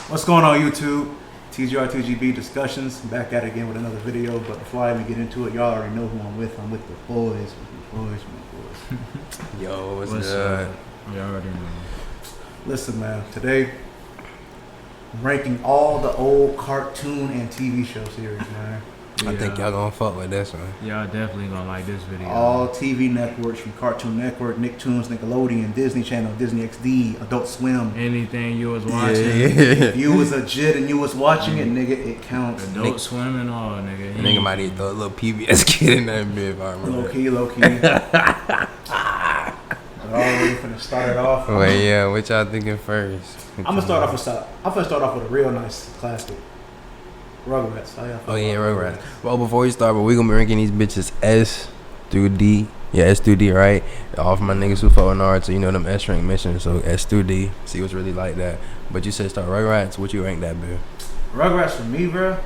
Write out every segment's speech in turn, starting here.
What's going on, YouTube? TGR TGB Discussions. Back at it again with another video. But before I even get into it, y'all already know who I'm with. I'm with the boys. Yo, what's good? Y'all already know. Listen, man. Today, I'm ranking all the old cartoon and TV show series, man. I think y'all gonna fuck with this one. Y'all definitely gonna like this video. All TV networks from Cartoon Network, Nicktoons, Nickelodeon, Disney Channel, Disney XD, Adult Swim. Anything you was watching. If you was a jit and you was watching it, nigga, it counts. Adult Swim and all, nigga. Nigga might need to throw a little PBS kid in that bit if I remember. Low key. Already finna start it off. Wait, yeah, what y'all thinking first? I'm gonna start off with a real nice classic. Rugrats. Oh yeah, Rugrats. Well, before we start, we gonna be ranking these bitches S through D. Yeah, S through D, right? All for my niggas who follow Naruto, you know them S rank missions. So S through D. See what's really like that. But you said start Rugrats. What you rank that, bro? Rugrats for me, bro.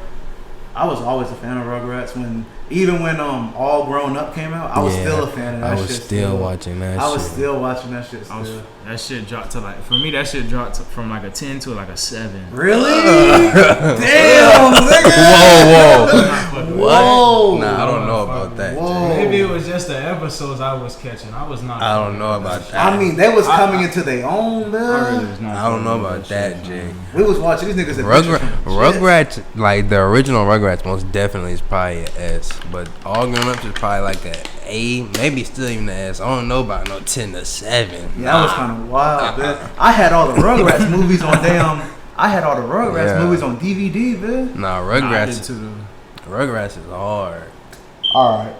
I was always a fan of Rugrats even when All Grown Up came out. I was still a fan of that shit. I was still watching that shit. I was still watching that shit still. That shit dropped to for me, that shit dropped from like a 10 to like a 7. Really? Damn, nigga. Whoa. Nah, I don't know about that. Whoa. Maybe it was just the episodes I was catching. I was not. I don't know about that. I mean, they was coming into their own, man. I don't know about that, Jay. We was watching these niggas. Rugrats, like the original Rugrats, most definitely is probably an S. But All Grown Up is probably like an A, maybe still even an S. I don't know about no 10 to 7. Yeah, that was kind of wild, man. I had all the Rugrats movies on movies on DVD, man. Nah, Rugrats is hard. All right.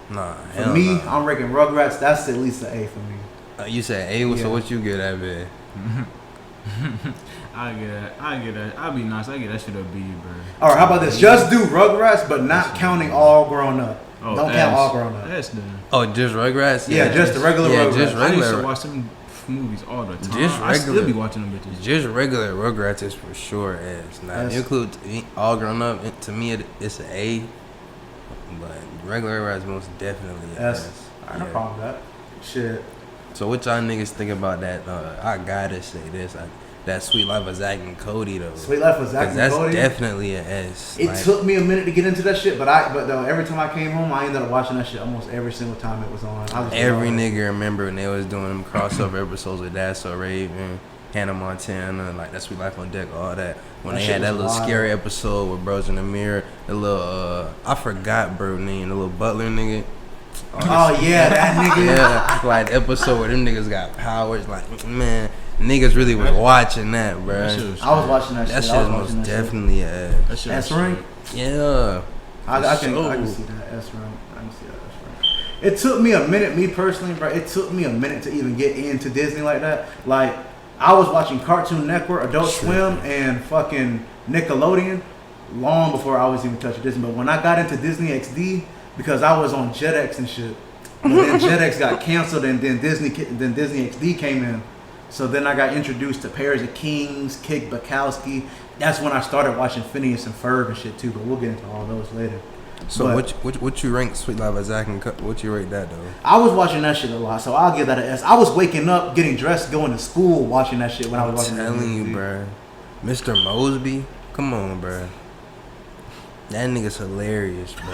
Nah, for me, I'm ranking Rugrats. That's at least an A for me. You said A, so what you get at, man? I get that. I'll be nice. I get that shit a B, bro. All right, how about this? Just do Rugrats, but not counting All Grown Up. Oh, don't count All Grown Up. That's done. Oh, just Rugrats? Yeah, just the regular Rugrats. Just regular. I used to watch them movies all the time. I still be watching them bitches. Just regular Rugrats is for sure S. Now, if you include All Grown Up, to me it's an A. But regular Rugrats most definitely S. I no problem with that. Shit. So what y'all niggas think about that? I gotta say this. That Sweet Life of Zack and Cody though. Sweet Life of Zack and Cody. That's definitely an S. It took me a minute to get into that shit, but every time I came home, I ended up watching that shit almost every single time it was on. Every nigga remember when they was doing them crossover episodes with That's So Raven, Hannah Montana, like that Sweet Life on Deck, all that. When they had that little scary episode with Bros in the Mirror, the little I forgot bro name, the little butler nigga. Oh yeah, that nigga. Yeah, like the episode where them niggas got powers. Like man, niggas really was watching that, bro. I was watching that shit. That shit was most definitely a S rank. Yeah, I can see that S rank. I can see that S rank. It took me a minute, me personally, bro. It took me a minute to even get into Disney like that. Like I was watching Cartoon Network, Adult Swim, and fucking Nickelodeon long before I was even touching Disney. But when I got into Disney XD, because I was on JetX and shit, but then JetX got canceled, and then Disney XD came in. So then I got introduced to Pairs of Kings, Kick Bukowski. That's when I started watching Phineas and Ferb and shit too. But we'll get into all those later. So what you rank Sweet Life of Zack and what you rate that though? I was watching that shit a lot, so I'll give that an S. I was waking up, getting dressed, going to school, watching that shit when I was watching. I'm telling you, bro. Mr. Mosby, come on, bro. That nigga's hilarious, bro.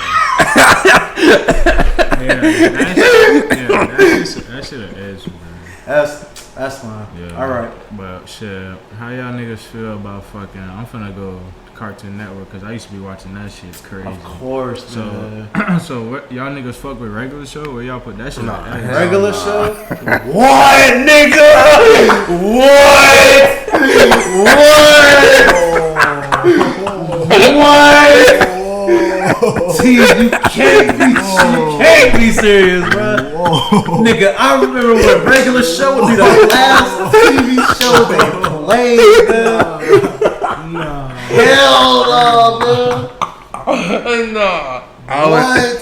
That shit an S, bro. That's fine. Yeah. All right. But shit, how y'all niggas feel about fucking? I'm finna go Cartoon Network because I used to be watching that shit crazy. Of course. So what y'all niggas fuck with regular show? Where y'all put that shit? Regular show? What, nigga? What? T, you can't be serious, bro. Nigga, I remember when regular show would be the last TV show they played, man. Nah. Hell no, man. Nah. What?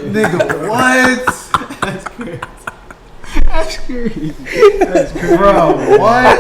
Nigga, what? That's crazy. Bro, what?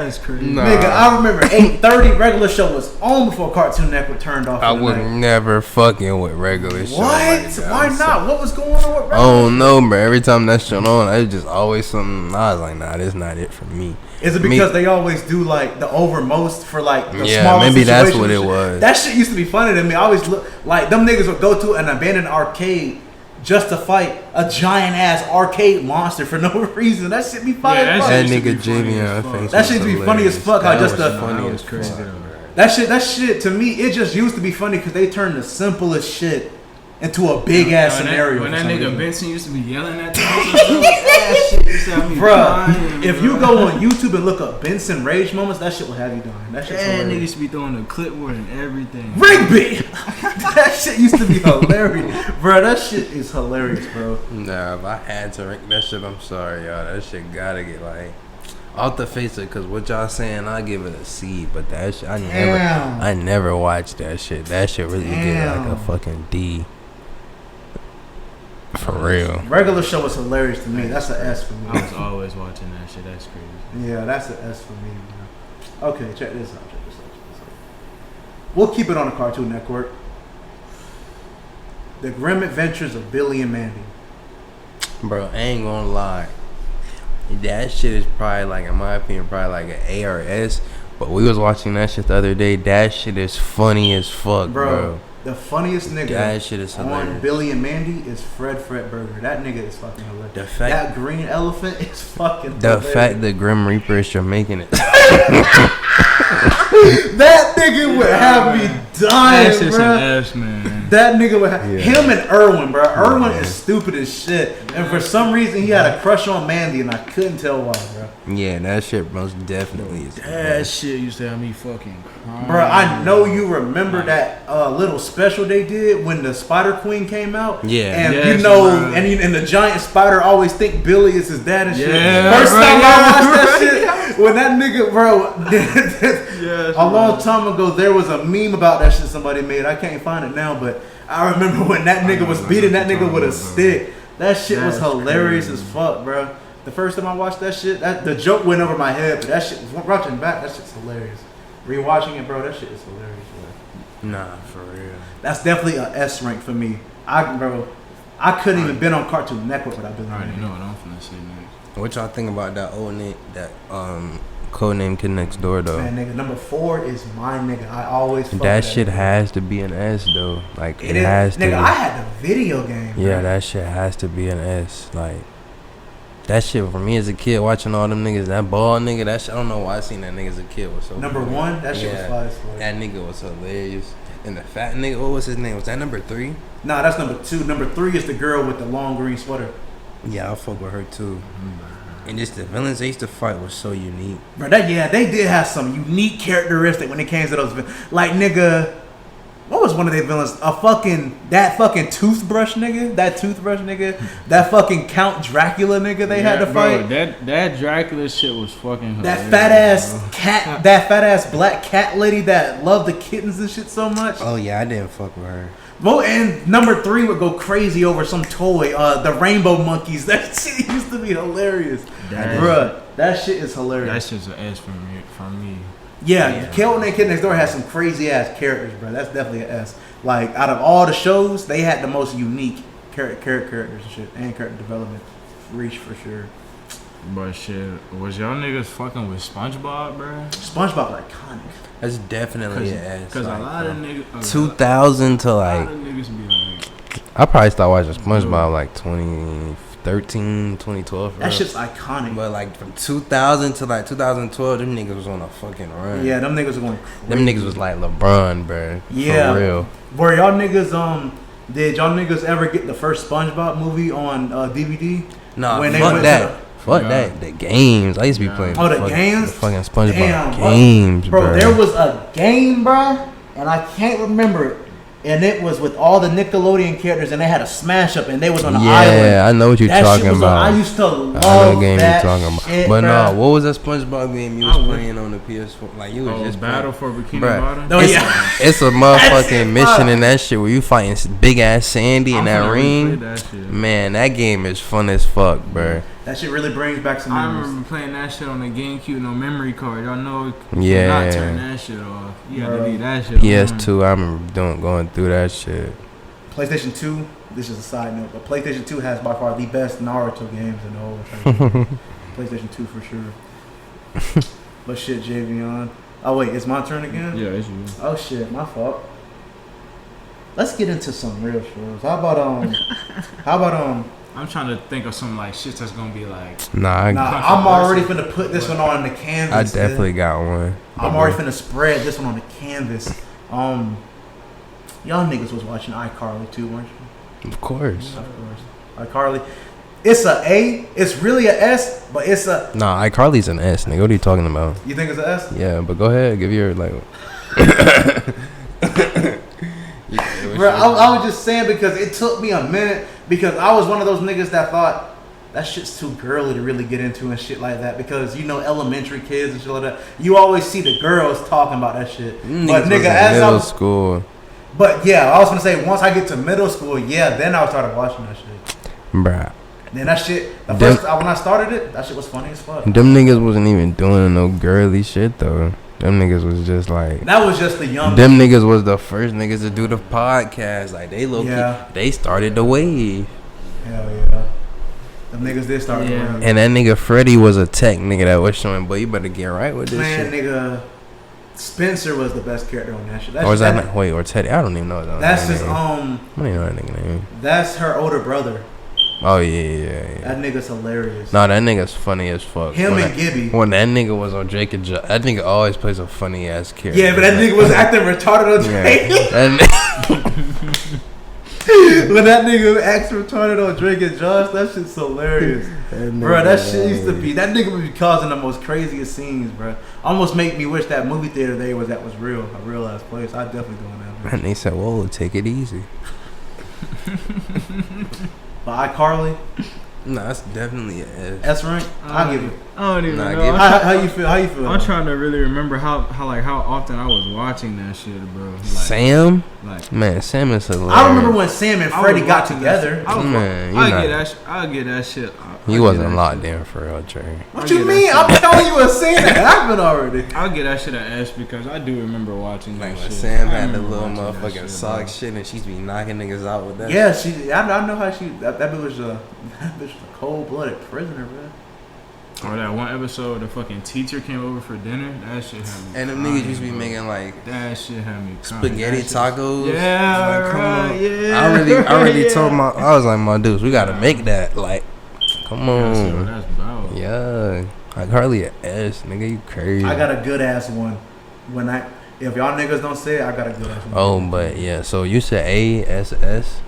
That's crazy. Nah. Nigga, I remember 8:30 regular show was on before Cartoon Network turned off. I would never fucking with regular show. What? Like that. Why not? What was going on with regular? I don't know, bro. Every time that shit on, it's just always something. I was like, nah, this not it for me. Is it because they always do like the overmost for like the yeah, smallest maybe that's situations what and it shit? was. That shit used to be funny to me. I always look like them niggas would go to an abandoned arcade just to fight a giant ass arcade monster for no reason. That shit be funny. Yeah, That shit used to nigga be funny Jimmy as on fuck. face. That shit used to be funny as fuck. How That just was the funny That as was crazy fuck. though. that shit to me, it just used to be funny because they turned the simplest shit into a big ass scenario. When for that some nigga reason. Benson used to be yelling at the that shit used to have me Bruh, crying, if you go on YouTube and look up Benson rage moments, that shit will have you dying. That shit's that nigga hilarious. used to be throwing the clipboard and everything. Rigby! That shit used to be hilarious. Bro, that shit is hilarious, bro. Nah, if I had to rank that shit, I'm sorry, y'all. That shit gotta get like off the face of it, cause what y'all saying, I give it a C. But that shit, I never watched that shit. That shit really get like a fucking D. For real. Regular show was hilarious to me. That's an S for me. I was always watching that shit. That's crazy. Yeah, that's an S for me, bro. Okay, check this out. We'll keep it on the Cartoon Network. The Grim Adventures of Billy and Mandy. Bro, I ain't gonna lie. That shit is probably like, in my opinion, probably like an A or S. But we was watching that shit the other day. That shit is funny as fuck, bro. The funniest nigga That shit is hilarious. on Billy and Mandy is Fred Burger. That nigga is fucking hilarious. The fact, that green elephant is fucking the hilarious. fact that Grim Reaper is Jamaican it. That nigga would have me dying, That's just bro. an S, man. That nigga would have him and Irwin, bro. Irwin Yeah. is stupid as shit, and for some reason he had a crush on Mandy, and I couldn't tell why, bro. Yeah, that shit most definitely is. That shit used to have me fucking crying. Bro, I know you remember that little special they did when the Spider Queen came out. Yeah. and Yes, you know, bro. and the giant spider always think Billy is his dad and shit. Yeah, First bro, time yeah, I watched that bro, shit, when that nigga, bro, Yes, a long time ago, there was a meme about that shit somebody made. I can't find it now, but I remember when that nigga was beating that nigga with a stick. That shit was That's hilarious crazy. as fuck, bro. The first time I watched that shit, the joke went over my head, but that shit, watching back, that shit's hilarious. Rewatching it, bro, that shit is hilarious, bro. Nah, for real. That's definitely a S rank for me. I couldn't even been on Cartoon Network without Billy I already and know Mandy. what I'm finna say next. What y'all think about that old name, that codename Kid Next Door though? Man, nigga, number 4 is my nigga. I always fuck That with shit nigga. has to be an S though. Like it is- has to. Nigga, I had the video game. Yeah, bro. that shit has to be an S. Like that shit for me as a kid watching all them niggas, that ball nigga, that shit, I don't know why I seen that nigga as a kid was so Number funny. 1, that shit was Yeah, fire as fuck. that nigga was hilarious. And the fat nigga, what was his name? Was that number 3? Nah, that's number 2. Number 3 is the girl with the long green sweater. Yeah, I fuck with her too. And just the villains they used to fight was so unique. Bro, they did have some unique characteristic when it came to those villains. Like, nigga, what was one of their villains? That fucking toothbrush nigga? That fucking Count Dracula nigga they had to fight? Bro, that Dracula shit was fucking hilarious. That fat ass bro. cat, that fat ass black cat lady that loved the kittens and shit so much. Oh yeah, I didn't fuck with her. Well, and number 3 would go crazy over some toy, the rainbow monkeys. That shit used to be hilarious. Bruh, that shit is hilarious. That's just an S from me. Yeah, Kelton and Kid Next Door has some crazy ass characters, bro. That's definitely an S. Like, out of all the shows, they had the most unique characters and shit, and character development. Reach for sure. But shit, was y'all niggas fucking with SpongeBob, bro? SpongeBob iconic. That's definitely an S. Cause like, a lot of niggas, 2000 to a lot like, of niggas be like, I probably started watching SpongeBob like 2013, 2012. That shit's iconic. But like from 2000 to like 2012, them niggas was on a fucking run. Yeah, them niggas are going crazy. Them niggas was like LeBron, bro. Yeah. For real. Were y'all niggas, did y'all niggas ever get the first SpongeBob movie on DVD? Nah, When they fuck went that. to Fuck Yeah. that. The games. I used to be playing. Oh, the fucking- games? The fucking SpongeBob Damn, games, bro. bro. There was a game, bro, and I can't remember it. And it was with all the Nickelodeon characters, and they had a smash up, and they was on the island. Yeah, I know what you're That shit talking was about. I used to I know love the game that you're talking about. shit, But bruh. no, what was that SpongeBob game you was playing on the PS4? Like you was just Battle playing. for Bikini Bruh, Bottom? Oh, it's, yeah. it's a That's motherfucking it, mission bro. in that shit where you fighting big ass Sandy in I'm that finna ring. replay that shit. Man, that game is fun as fuck, bruh. That shit really brings back some I memories. remember playing that shit on the GameCube, no memory card. Y'all know, Yeah. not turn that shit off. You gotta Bro. leave that shit PS2, I remember going through that shit. PlayStation 2, this is a side note, but PlayStation 2 has by far the best Naruto games in the whole entire PlayStation 2 for sure. But shit, Javion. Oh wait, it's my turn again? on. Yeah, it's you. Oh shit, my fault. Let's get into some real shows. How about I'm trying to think of some like shit that's gonna be like. Nah, I'm already finna put this one on the canvas. I definitely got one. I'm already finna spread this one on the canvas. Y'all niggas was watching iCarly too, weren't you? Of course. Of course. iCarly. It's a A. It's really a S, but it's a. Nah, iCarly's an S, nigga. What are you talking about? You think it's a S? Yeah, but go ahead, give your like. Bro, I was just saying because it took me a minute because I was one of those niggas that thought that shit's too girly to really get into and shit like that because you know elementary kids and shit like that. You always see the girls talking about that shit. But nigga, as I was school. But yeah, I was gonna say once I get to middle school, yeah, then I started watching that shit. Bruh. Then that shit, when I started it, that shit was funny as fuck. Them niggas wasn't even doing no girly shit though. Them niggas was just like. That was just the young. Them niggas was the first niggas to do the podcast. Like they they started the wave. Hell yeah. Them niggas did start the wave. And that nigga Freddie was a tech nigga that was showing, boy, you better get right with this Man, shit. nigga, Spencer was the best character on that shit. Or is that wait, or Teddy? I don't even know that. That's his I don't even know that nigga name. That's her older brother. Oh yeah. That nigga's hilarious. Nah, that nigga's funny as fuck. Him and Gibby. When that nigga was on Drake and Josh, that nigga always plays a funny ass character. Yeah, but that nigga was acting retarded on Drake. When that nigga acts retarded on Drake and Josh, that shit's hilarious. Bro, that shit used to be, that nigga would be causing the most craziest scenes, bro. Almost make me wish that movie theater that was real, a real ass place. I'd definitely go in that. And they said, whoa, take it easy. But iCarly? Nah, that's definitely an S. S rank? I'll give it. I don't even know. How you feel? How you feel? I'm trying to really remember how often I was watching that shit, bro. Like, Sam? Like, man, Sam is hilarious. I remember when Sam and Freddie got together. I'll get that shit. He wasn't locked in for real, Trey. What you mean? I'm telling you a scene that happened already. I'll get that shit an S because I do remember watching Like that when shit. Sam had the little motherfucking sock shit and she'd be knocking niggas out with that. Yeah, I know how that bitch was a cold-blooded prisoner, man. Or that one episode, the fucking teacher came over for dinner. That shit had me. And them niggas used to be making like that shit had me spaghetti tacos. Yeah, like, come on. Yeah. I really told I was like, my dudes, we gotta make that. Like, come on. That's about. Yeah, like hardly an S, nigga. You crazy? I got a good ass one. If y'all niggas don't say it, I got a good ass one. Oh, but yeah. So you said A S S.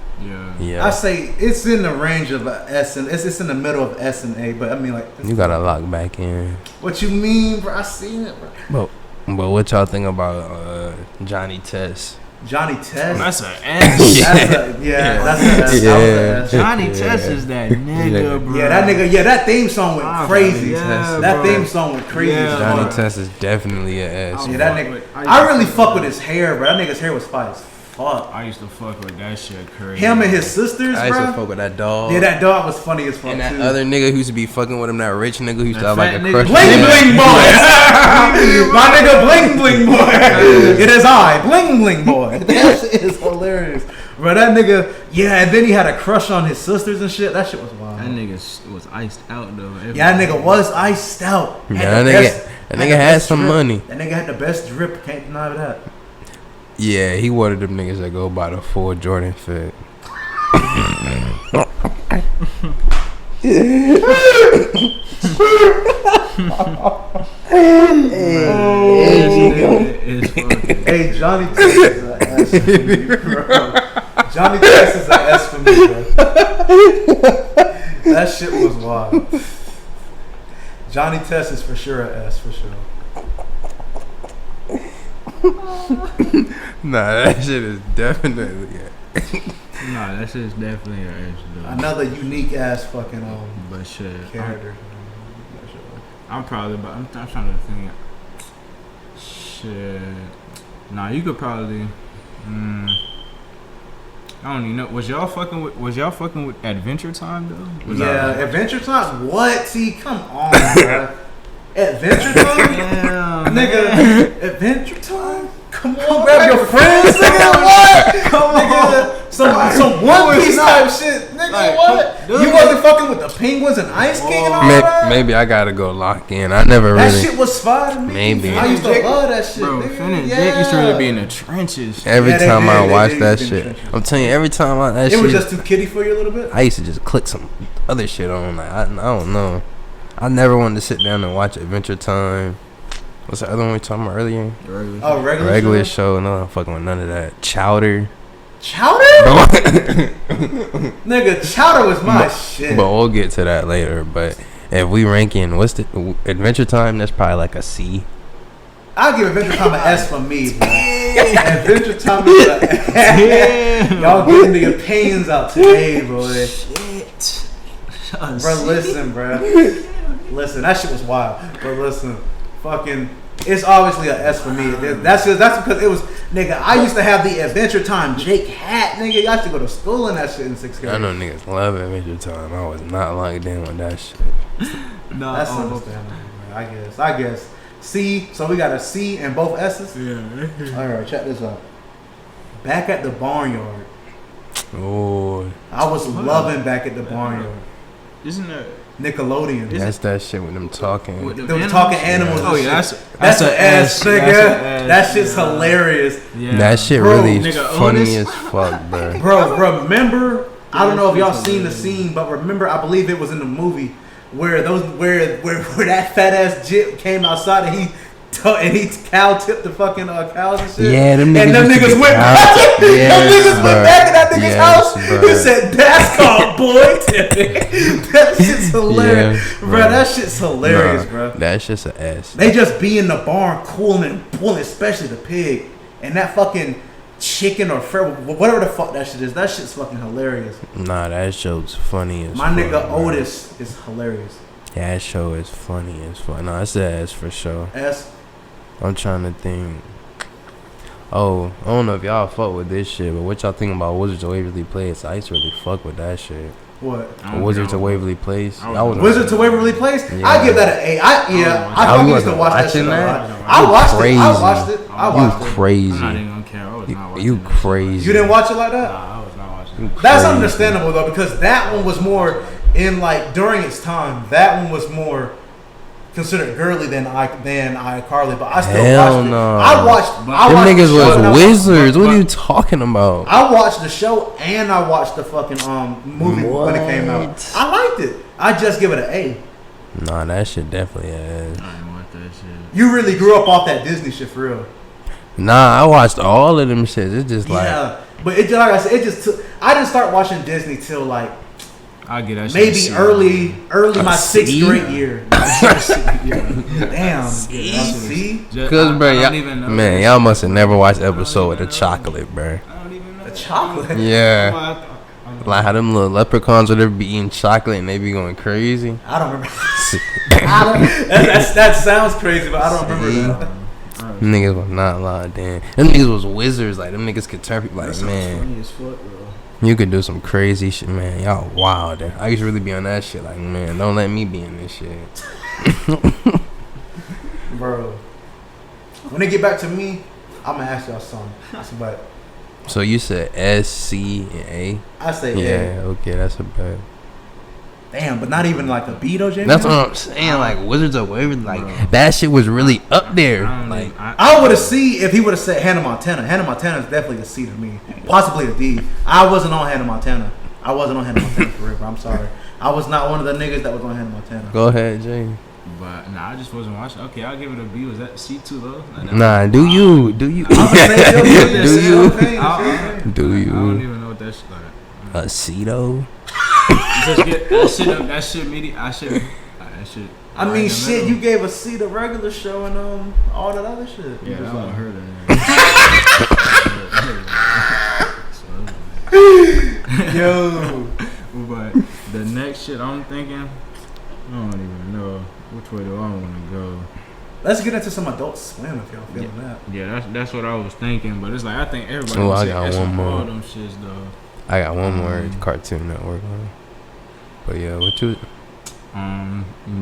Yeah. I say it's in the range of S and it's in the middle of S and A, but I mean like You gotta lock back in. What you mean, bro? I seen it, bro. But what y'all think about Johnny Test? Johnny Test. That's an S. That's an S. Yeah. Johnny Test is that nigga, bro. Yeah, that nigga. Yeah, that theme song went crazy. Yeah, that bro. theme song went crazy. Yeah, Johnny Test is definitely an S. Yeah, that nigga. I really fuck with his hair, bro. That nigga's hair was fire as fuck. I used to fuck with that shit crazy. Him and his sisters, bro. I used to fuck with that dog. Yeah, that dog was funny as fuck and that too. other nigga who used to be fucking with him, that rich nigga who used to have like a fat crush. nigga. Bling bling boy. My nigga bling bling boy. It is I, bling bling boy. That shit is hilarious. Bro, that nigga, yeah, and then he had a crush on his sisters and shit. That shit was wild. That nigga was iced out though. Yeah, that nigga was iced out. Yeah, that nigga had some money. That nigga had the best drip. Can't deny that. Yeah, he one of them niggas that go by the full Jordan fit. Hey, Johnny Test is an S for me, bro. Johnny Test is an S for me, bro. That shit was wild. Johnny Test is for sure an S, for sure. Nah, that shit is definitely Nah, that shit is definitely an S though. Another unique ass fucking But shit, character. I'm trying to think. Shit. Nah, you could probably. I don't even know. Was y'all fucking with Adventure Time though? Yeah, Adventure Time. What? See, come on, bro. Adventure Time? Yeah, nigga. Adventure Time? Come on, grab your friends, nigga. What? Come on. Some One Piece type shit, nigga. Like, what? You wasn't fucking with the Penguins and Ice King and all that? Maybe I gotta go lock in. I never that really. That shit was fire to me. Maybe. I used to love that shit, bro. nigga. Finn and Jake used to really be in the trenches. Every time I watch that did shit, I'm telling you, every time that shit. It was just too kiddie for you a little bit? I used to just click some other shit on. Like, I don't know. I never wanted to sit down and watch Adventure Time. What's the other one we talking about earlier? Regular show. No, I'm fucking with none of that. Chowder. Nigga, Chowder was my shit. But we'll get to that later. But if we ranking, what's the Adventure Time? That's probably like a C. I'll give Adventure Time an S for me, bro. Adventure Time is a S. Y'all getting the opinions out today, bro. Shit. Bro, listen, bro. Listen, that shit was wild. But listen, fucking, it's obviously a S for me. That's because it was, nigga, I used to have the Adventure Time Jake hat, nigga. I used to go to school in that shit in 6th grade. I know niggas love Adventure Time. I was not locked in with that shit. No, that's understandable, bro. I guess. C, so we got a C and both S's? Yeah. Alright, check this out. Back at the Barnyard. Oh. I was loving Back at the Barnyard. Isn't that Nickelodeon? That's that shit with them talking. Them talking animals. Oh yeah, that's an S, nigga. That shit's hilarious. Yeah. That shit really funny as fuck, bro. Bro, remember? I don't know if y'all seen the scene, but remember? I believe it was in the movie where that fat ass jit came outside and he cow tipped the fucking cows and shit. Yeah, them niggas went back. Them niggas went back in that nigga's house. Bro. He said, "That's called boy tipping." That shit's hilarious, yeah, bro. That shit's hilarious, bro. That's just an S. They just be in the barn cooling and pulling, especially the pig and that fucking chicken or whatever the fuck that shit is. That shit's fucking hilarious. Nah, that show's funny as My fuck. nigga Otis is hilarious. Yeah, that show is funny as fuck. Nah, it's an S for sure. S. I'm trying to think. Oh, I don't know if y'all fuck with this shit, but what y'all think about Wizards of Waverly Place? I used to really fuck with that shit. What? Wizards of Waverly Place. Wizards of Waverly Place? Yeah. I give that an A. I fucking used to watch that shit. I watched it. You crazy. I'm not even gonna care. I was not watching You crazy. You didn't watch it like that? Nah, I was not watching it. That's understandable though, because that one was more in like during its time. That one was more considered girly than iCarly, but I still watched it. No. I watched them niggas was wizards. What are you talking about? I watched the show and I watched the fucking movie when it came out. I liked it. I just give it an A. Nah, that shit definitely is. I didn't watch that shit. You really grew up off that Disney shit for real. Nah, I watched all of them shits. It's just like, yeah, but it, like I said, it just took. I didn't start watching Disney till like I get that maybe shit early my 6th grade year. Damn. See? Cause bro, man, y'all must have never watched episode with the chocolate, bro. I don't even know. The chocolate? Yeah. Like how them little leprechauns would be eating chocolate and they be going crazy. I don't remember. That sounds crazy, but I don't remember that. Them niggas was not locked in. Them niggas was wizards. Like them niggas could turn people. Like man, funny as fuck, bro. You could do some crazy shit, man. Y'all wild. I used to really be on that shit. Like man, don't let me be in this shit. Bro, when they get back to me, I'm gonna ask y'all something. But so you said S, C, and A? I say yeah. Okay, that's a bad. Damn, but not even like a B though, Jamie. That's what I'm saying. Like Wizards of Waverly, like that shit was really up there. Like I would have C if he would have said Hannah Montana. Hannah Montana is definitely a C to me, possibly a D. I wasn't on Hannah Montana. I wasn't on Hannah Montana for real. I'm sorry. I was not one of the niggas that was on Hannah Montana. Go ahead, Jay. But nah, I just wasn't watching. Okay, I'll give it a B. Was that C too low? Nah, do you? Do you? I Do you? I don't even know what that shit like. A C though? Just get that shit meaty. That shit. I mean, shit. You gave a C to regular show and all that other shit. Yeah, I don't heard that. Yo. But the next shit I'm thinking, I don't even know which way do I want to go. Let's get into some Adult Swim if y'all feeling that. Yeah, that's what I was thinking. But it's like I think everybody. Oh, I got one more. All them shits though. I got one more Cartoon Network one. But yeah, what you?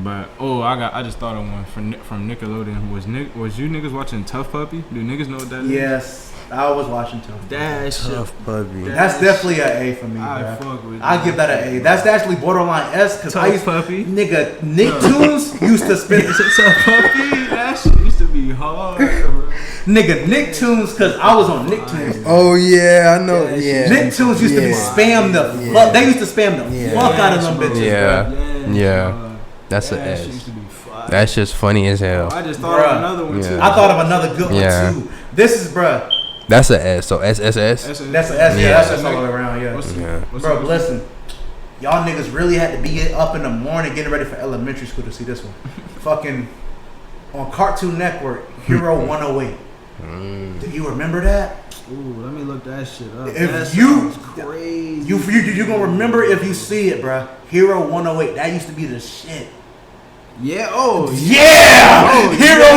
But I just thought of one from Nickelodeon. Was you niggas watching Tough Puppy? Do niggas know what that is? Yes, I was watching Tough. That Tough Puppy. That's definitely an A for me. I fuck with. I give that an A. That's actually borderline S because I used Puppy. Nigga, Nicktoons used to spend. Tough Puppy. That shit used to be hard, bro. Nigga, Nicktoons because I was on Nicktoons. Oh yeah, I know. Yeah. Nicktoons used to be spam the fuck. They used to spam the fuck out of them bitches. Yeah. That's an S. That's just funny as hell. I just thought of another one too. I thought of another good one too. This is That's an S. So SSS. That's an S. Yeah, that's just all the way around. Yeah. Bro, listen. Y'all niggas really had to be up in the morning getting ready for elementary school to see this one. Fucking on Cartoon Network, Hero 108. Do you remember that? Ooh, let me look that shit up. If you crazy. You gonna remember if you see it, bruh. Hero 108. That used to be the shit. Yeah. Oh yeah. Hero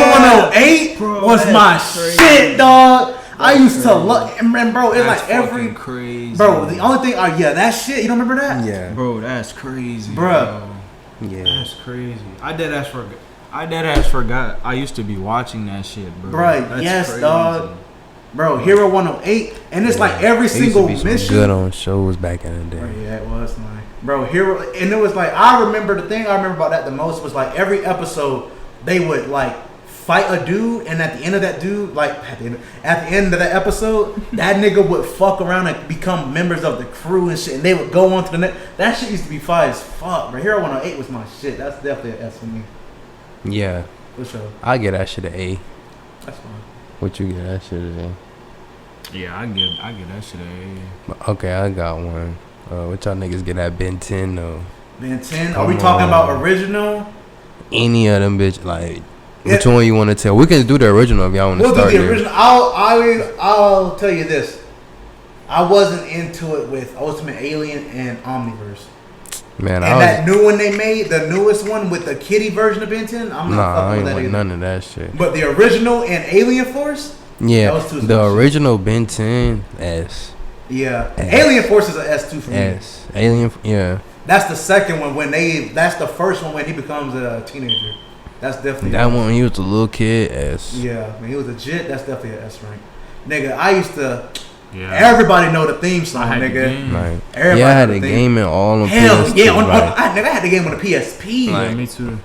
108 bro, was my shit, dog. I used to love, and bro, it's that's like every crazy. Bro, the only thing, that shit. You don't remember that? Yeah. Bro, that's crazy, bro. Yeah. That's crazy. I dead ass forgot. I used to be watching that shit, bro. Right? That's yes, crazy. dog. Bro, Hero 108, and it's like every single mission. Good on shows back in the day. Bro, yeah, it was like, bro, Hero, and it was like I remember the thing I remember about that the most was like every episode they would like fight a dude, and at the end of that dude, like at the end of that episode, that nigga would fuck around and become members of the crew and shit, and they would go on to the next. That shit used to be fire as fuck, bro. Hero 108 was my shit. That's definitely an S for me. Yeah. For sure. I get that shit an A. That's fine. What you get that shit an A? Yeah, I get that shit an A. Okay, I got one. What y'all niggas get at Ben 10 though? Ben 10? Are we talking about original? Any of them bitch like. Which one you want to tell? We can do the original if y'all want to start. We'll do the original. I'll tell you this. I wasn't into it with Ultimate Alien and Omniverse. Man, and that new one they made, the newest one with the kiddie version of Ben 10, I'm not fucking with that either. None of that shit. But the original and Alien Force? Yeah, the original Ben 10, S. Yeah. S. Alien Force is an S2 for me. S. Alien, yeah. That's the second one that's the first one when he becomes a teenager. That's definitely that one when he was a little kid. S. Yeah, when he was a jit, that's definitely an S rank. Nigga, I used to. Yeah. Everybody know the theme song, nigga. Like, everybody I had the game in all of Hell PSP, yeah, I had the game on the PSP. Like, me too.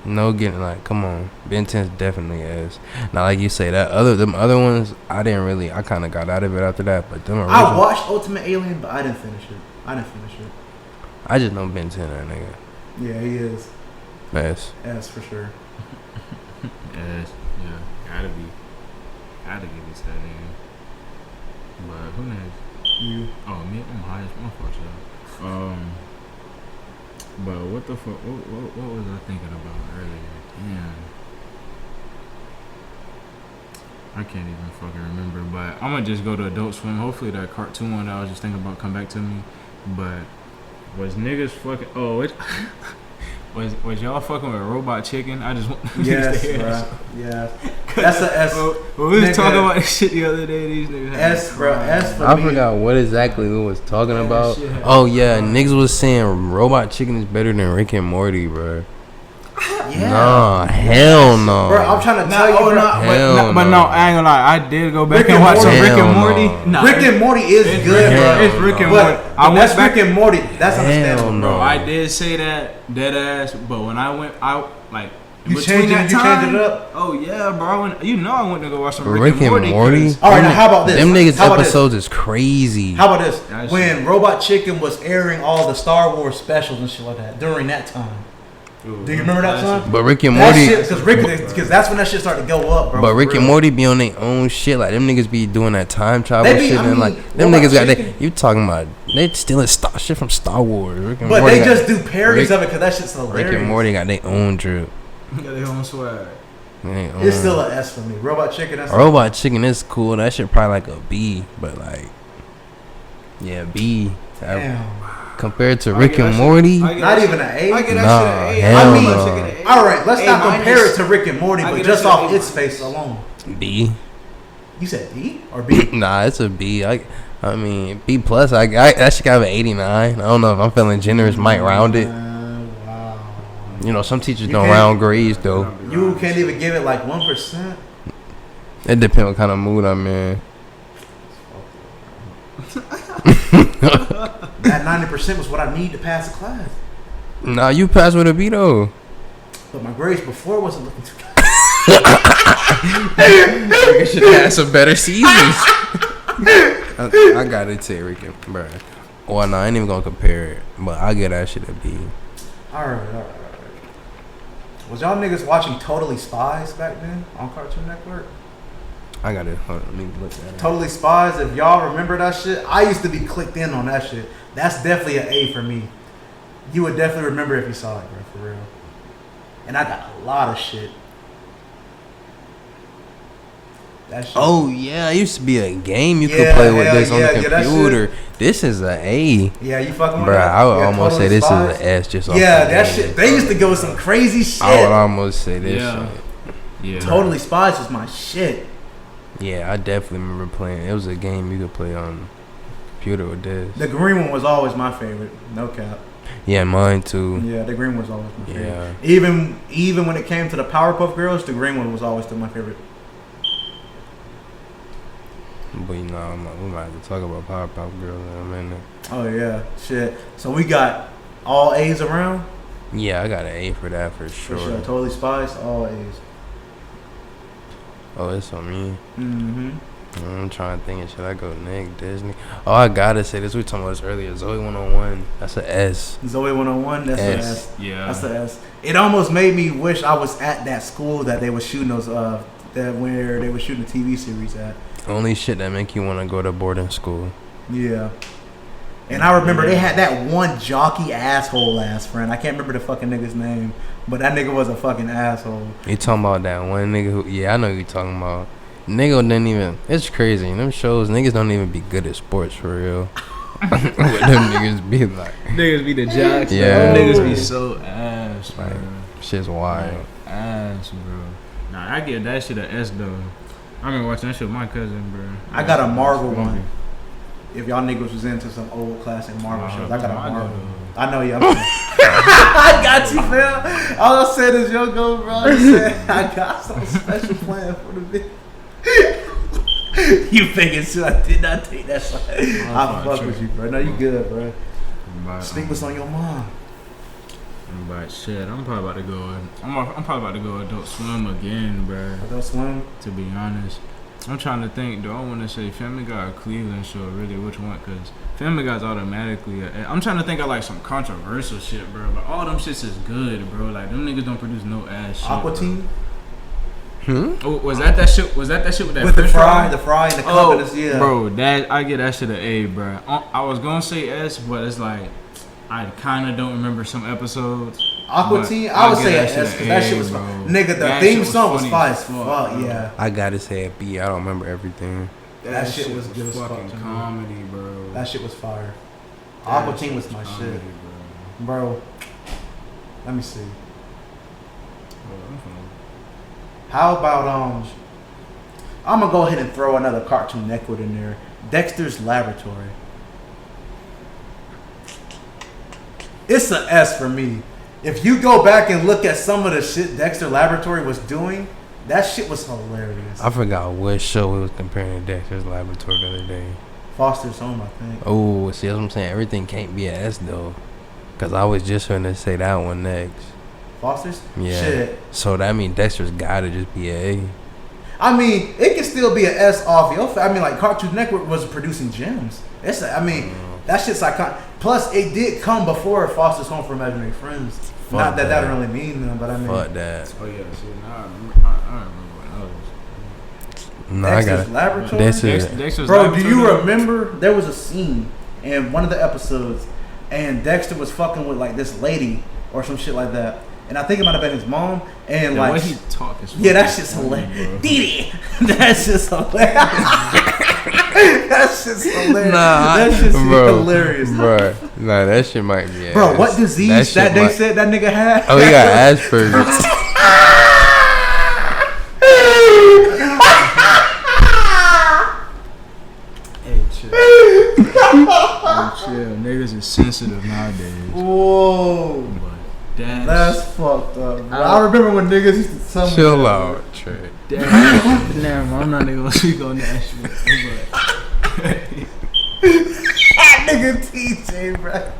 No getting come on, Ben 10's definitely S. Now, like you say, them other ones, I kind of got out of it after that. But them original, I watched Ultimate Alien, but I didn't finish it. I just know Ben 10, that nigga. Yeah, he is. S. S for sure. S. Yeah, gotta give it to that nigga. But who knows? You. Oh, me? I'm high as my fault, y'all. But what the fuck? What was I thinking about earlier? Damn. I can't even fucking remember. But I'm gonna just go to Adult Swim. Hopefully that cartoon one that I was just thinking about come back to me. But was niggas fucking? Oh, it. Was y'all fucking with Robot Chicken? I just want to hear that. Yeah. That's a S. When we was talking about this shit the other day, these niggas S, bro. S for me. I forgot what exactly we was talking about. Oh, yeah. Niggas was saying Robot Chicken is better than Rick and Morty, bro. Yeah. Nah, hell no. Bro, I'm trying to tell you, bro. But no, I ain't gonna lie. I did go back and watch some Rick and Morty. Nah, Rick and Morty is good, bro. It's Rick and Morty. That's Rick and Morty. That's understandable, bro. I did say that, dead ass. But when I went out, like, you changed it up? Oh, yeah, bro. I went to go watch some Rick and Morty. All right, now how about this? Them niggas episodes is crazy. How about this? When Robot Chicken was airing all the Star Wars specials and shit like that during that time. Ooh, do you remember that song? But Rick and Morty, because that's when that shit started to go up, bro. But Rick and Morty be on their own shit. Like them niggas be doing that time travel shit, and like them niggas got you talking about they stealing shit from Star Wars. Rick and Morty they just do parodies of it because that shit's hilarious. Rick and Morty got their own drip. Got their own swag. It's still an S for me. Robot Chicken. Robot Chicken is cool. That shit probably like a B, but like, yeah, B. Damn. Compared to Rick and Morty, not even an A. I get that shit an A. I mean, all right, let's not compare it to Rick and Morty, but just off its face alone. B. You said B or B? Nah, it's a B. I mean B plus. I that should have an 89. I don't know if I'm feeling generous. Might round it. Wow. You know, some teachers don't round grades though. You can't even give it like 1%. It depends what kind of mood I'm in. That 90% was what I need to pass the class. Nah, you passed with a B though. But my grades before wasn't looking too good. You should have had some better seasons. I got it, Rick, bro. Well, no, I ain't even gonna compare it, but I get that shit a B. All right. Was y'all niggas watching Totally Spies back then on Cartoon Network? I got it. Hold on, let me look at it. Totally Spies. If y'all remember that shit, I used to be clicked in on that shit. That's definitely an A for me. You would definitely remember if you saw it, bro, for real. And I got a lot of shit. That shit. Oh yeah, it used to be a game you could play with this on the computer. This is an A. Yeah, you fucking with bro, that? I would Yeah, almost Totally say this Spies. is an S just off Yeah, the that name. shit. They used to go with some crazy shit. I would almost say this shit. Yeah. Totally Spies was my shit. Yeah, I definitely remember playing. It was a game you could play on computer with this. The green one was always my favorite. No cap. Yeah, mine too. Yeah, the green one was always my favorite. Yeah. Even when it came to the Powerpuff Girls, the green one was always still my favorite. But you know, we might have to talk about Powerpuff Girls in a minute. Oh yeah, shit. So we got all A's around. Yeah, I got an A for that for sure. For sure. Totally Spies, all A's. Oh, it's on me. Mm-hmm. I'm trying to think. Should I go Nick, Disney? Oh, I gotta say this. We were talking about this earlier. Zoe 101. That's an S. Zoe 101, that's an S. Yeah. That's an S. It almost made me wish I was at that school that they were shooting those where they were shooting the TV series at. Only shit that make you want to go to boarding school. Yeah. And I remember they had that one jockey asshole ass friend. I can't remember the fucking nigga's name, but that nigga was a fucking asshole. You talking about that one nigga who? Yeah, I know who you talking about. Nigga didn't even. It's crazy. In them shows, niggas don't even be good at sports for real. What them niggas be like? Niggas be the jocks. Yeah. Niggas be so ass, bro. Like, shit's wild. Like, ass, bro. Nah, I give that shit a S though. I remember watching that shit with my cousin, bro. I got a Marvel one. If y'all niggas was into some old classic Marvel shows, I got a Marvel. I know you. I got you, fam. All I said is yo go, bro. I said I got some special plan for the video. You figured too. I did not take that shot. I fuck with you, bro. No, you good, bro. Speak what's on your mind. But shit, I'm probably about to go. I'm probably about to go Adult Swim again, bro. Adult Swim. To be honest, I'm trying to think. Do I want to say Family Guy or Cleveland Show? Really, which one? Cause Family Guy's automatically. I'm trying to think of like some controversial shit, bro. But all them shits is good, bro. Like them niggas don't produce no ass shit. Aqua Team. Oh, was that shit? Was that shit with that? With the fry? the fry and the companies, yeah. Bro, that I get that shit an A, bro. I was gonna say S, but it's like I kind of don't remember some episodes. Aqua Team, I would say an S because that shit was fun. Nigga, the theme song was fire as fuck. Yeah. I gotta say a B. I don't remember everything. That shit was good as fuck. Fucking comedy, bro. That shit was fire. Aqua Team was my shit, bro. Let me see. How about I'm gonna go ahead and throw another Cartoon Network in there. Dexter's Laboratory. It's an S for me. If you go back and look at some of the shit Dexter Laboratory was doing, that shit was hilarious. I forgot what show we was comparing to Dexter's Laboratory the other day. Foster's Home, I think. Oh, see, that's what I'm saying. Everything can't be an S though, cause I was just gonna say that one next. Foster's? Yeah. Shit. So that means Dexter's gotta just be an A. I mean, it can still be an S off your. I mean, like Cartoon Network was producing gems. That shit's iconic. Plus, it did come before Foster's Home for Imaginary Friends. Not that don't really mean nothing, but I mean. Fuck that. Oh yeah, see, now I remember what else. No, Dexter's Laboratory. Dexter's Bro, Laboratory. do you remember there was a scene in one of the episodes, and Dexter was fucking with like this lady or some shit like that, and I think it might have been his mom, and The like way he talk is that shit's hilarious. Dee that's just hilarious. That shit's hilarious. That shit's hilarious. Bro, nah, that shit might be ass. Bro, what disease that they said that nigga had? Oh, he got Asperger's. chill. Niggas is sensitive nowadays. Whoa. But That's fucked up, bro. I remember when niggas used to tell me. Chill out, Trey. Damn, I'm not even gonna speak on that shit. That nigga TJ, bro.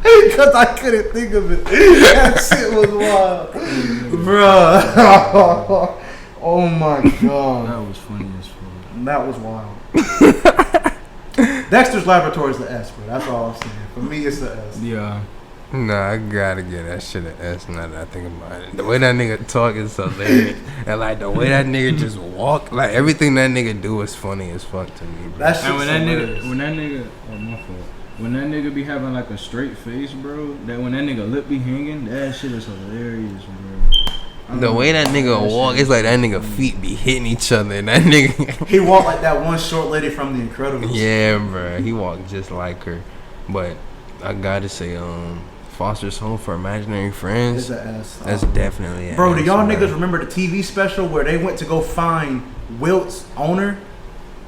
Because I couldn't think of it. That shit was wild. Bro. Oh my god. That was funny as fuck. That was wild. Dexter's Laboratory is the S, bro. That's all I'm saying. For me, it's the S. Yeah. Nah, I gotta get that shit an S now that I think about it. The way that nigga talk is so hilarious. And like the way that nigga just walk, like everything that nigga do is funny as fuck to me, bro. That shit's And when that nigga be having like a straight face, bro, that when that nigga lip be hanging, that shit is hilarious, bro. The way that nigga walk, it's like that nigga feet be hitting each other. And that nigga, He walked like that one short lady from The Incredibles. yeah, bro, he walked just like her. But I gotta say, Foster's Home for Imaginary Friends. It's an S. That's definitely an Bro, do S, y'all bro. niggas remember the TV special where they went to go find Wilt's owner?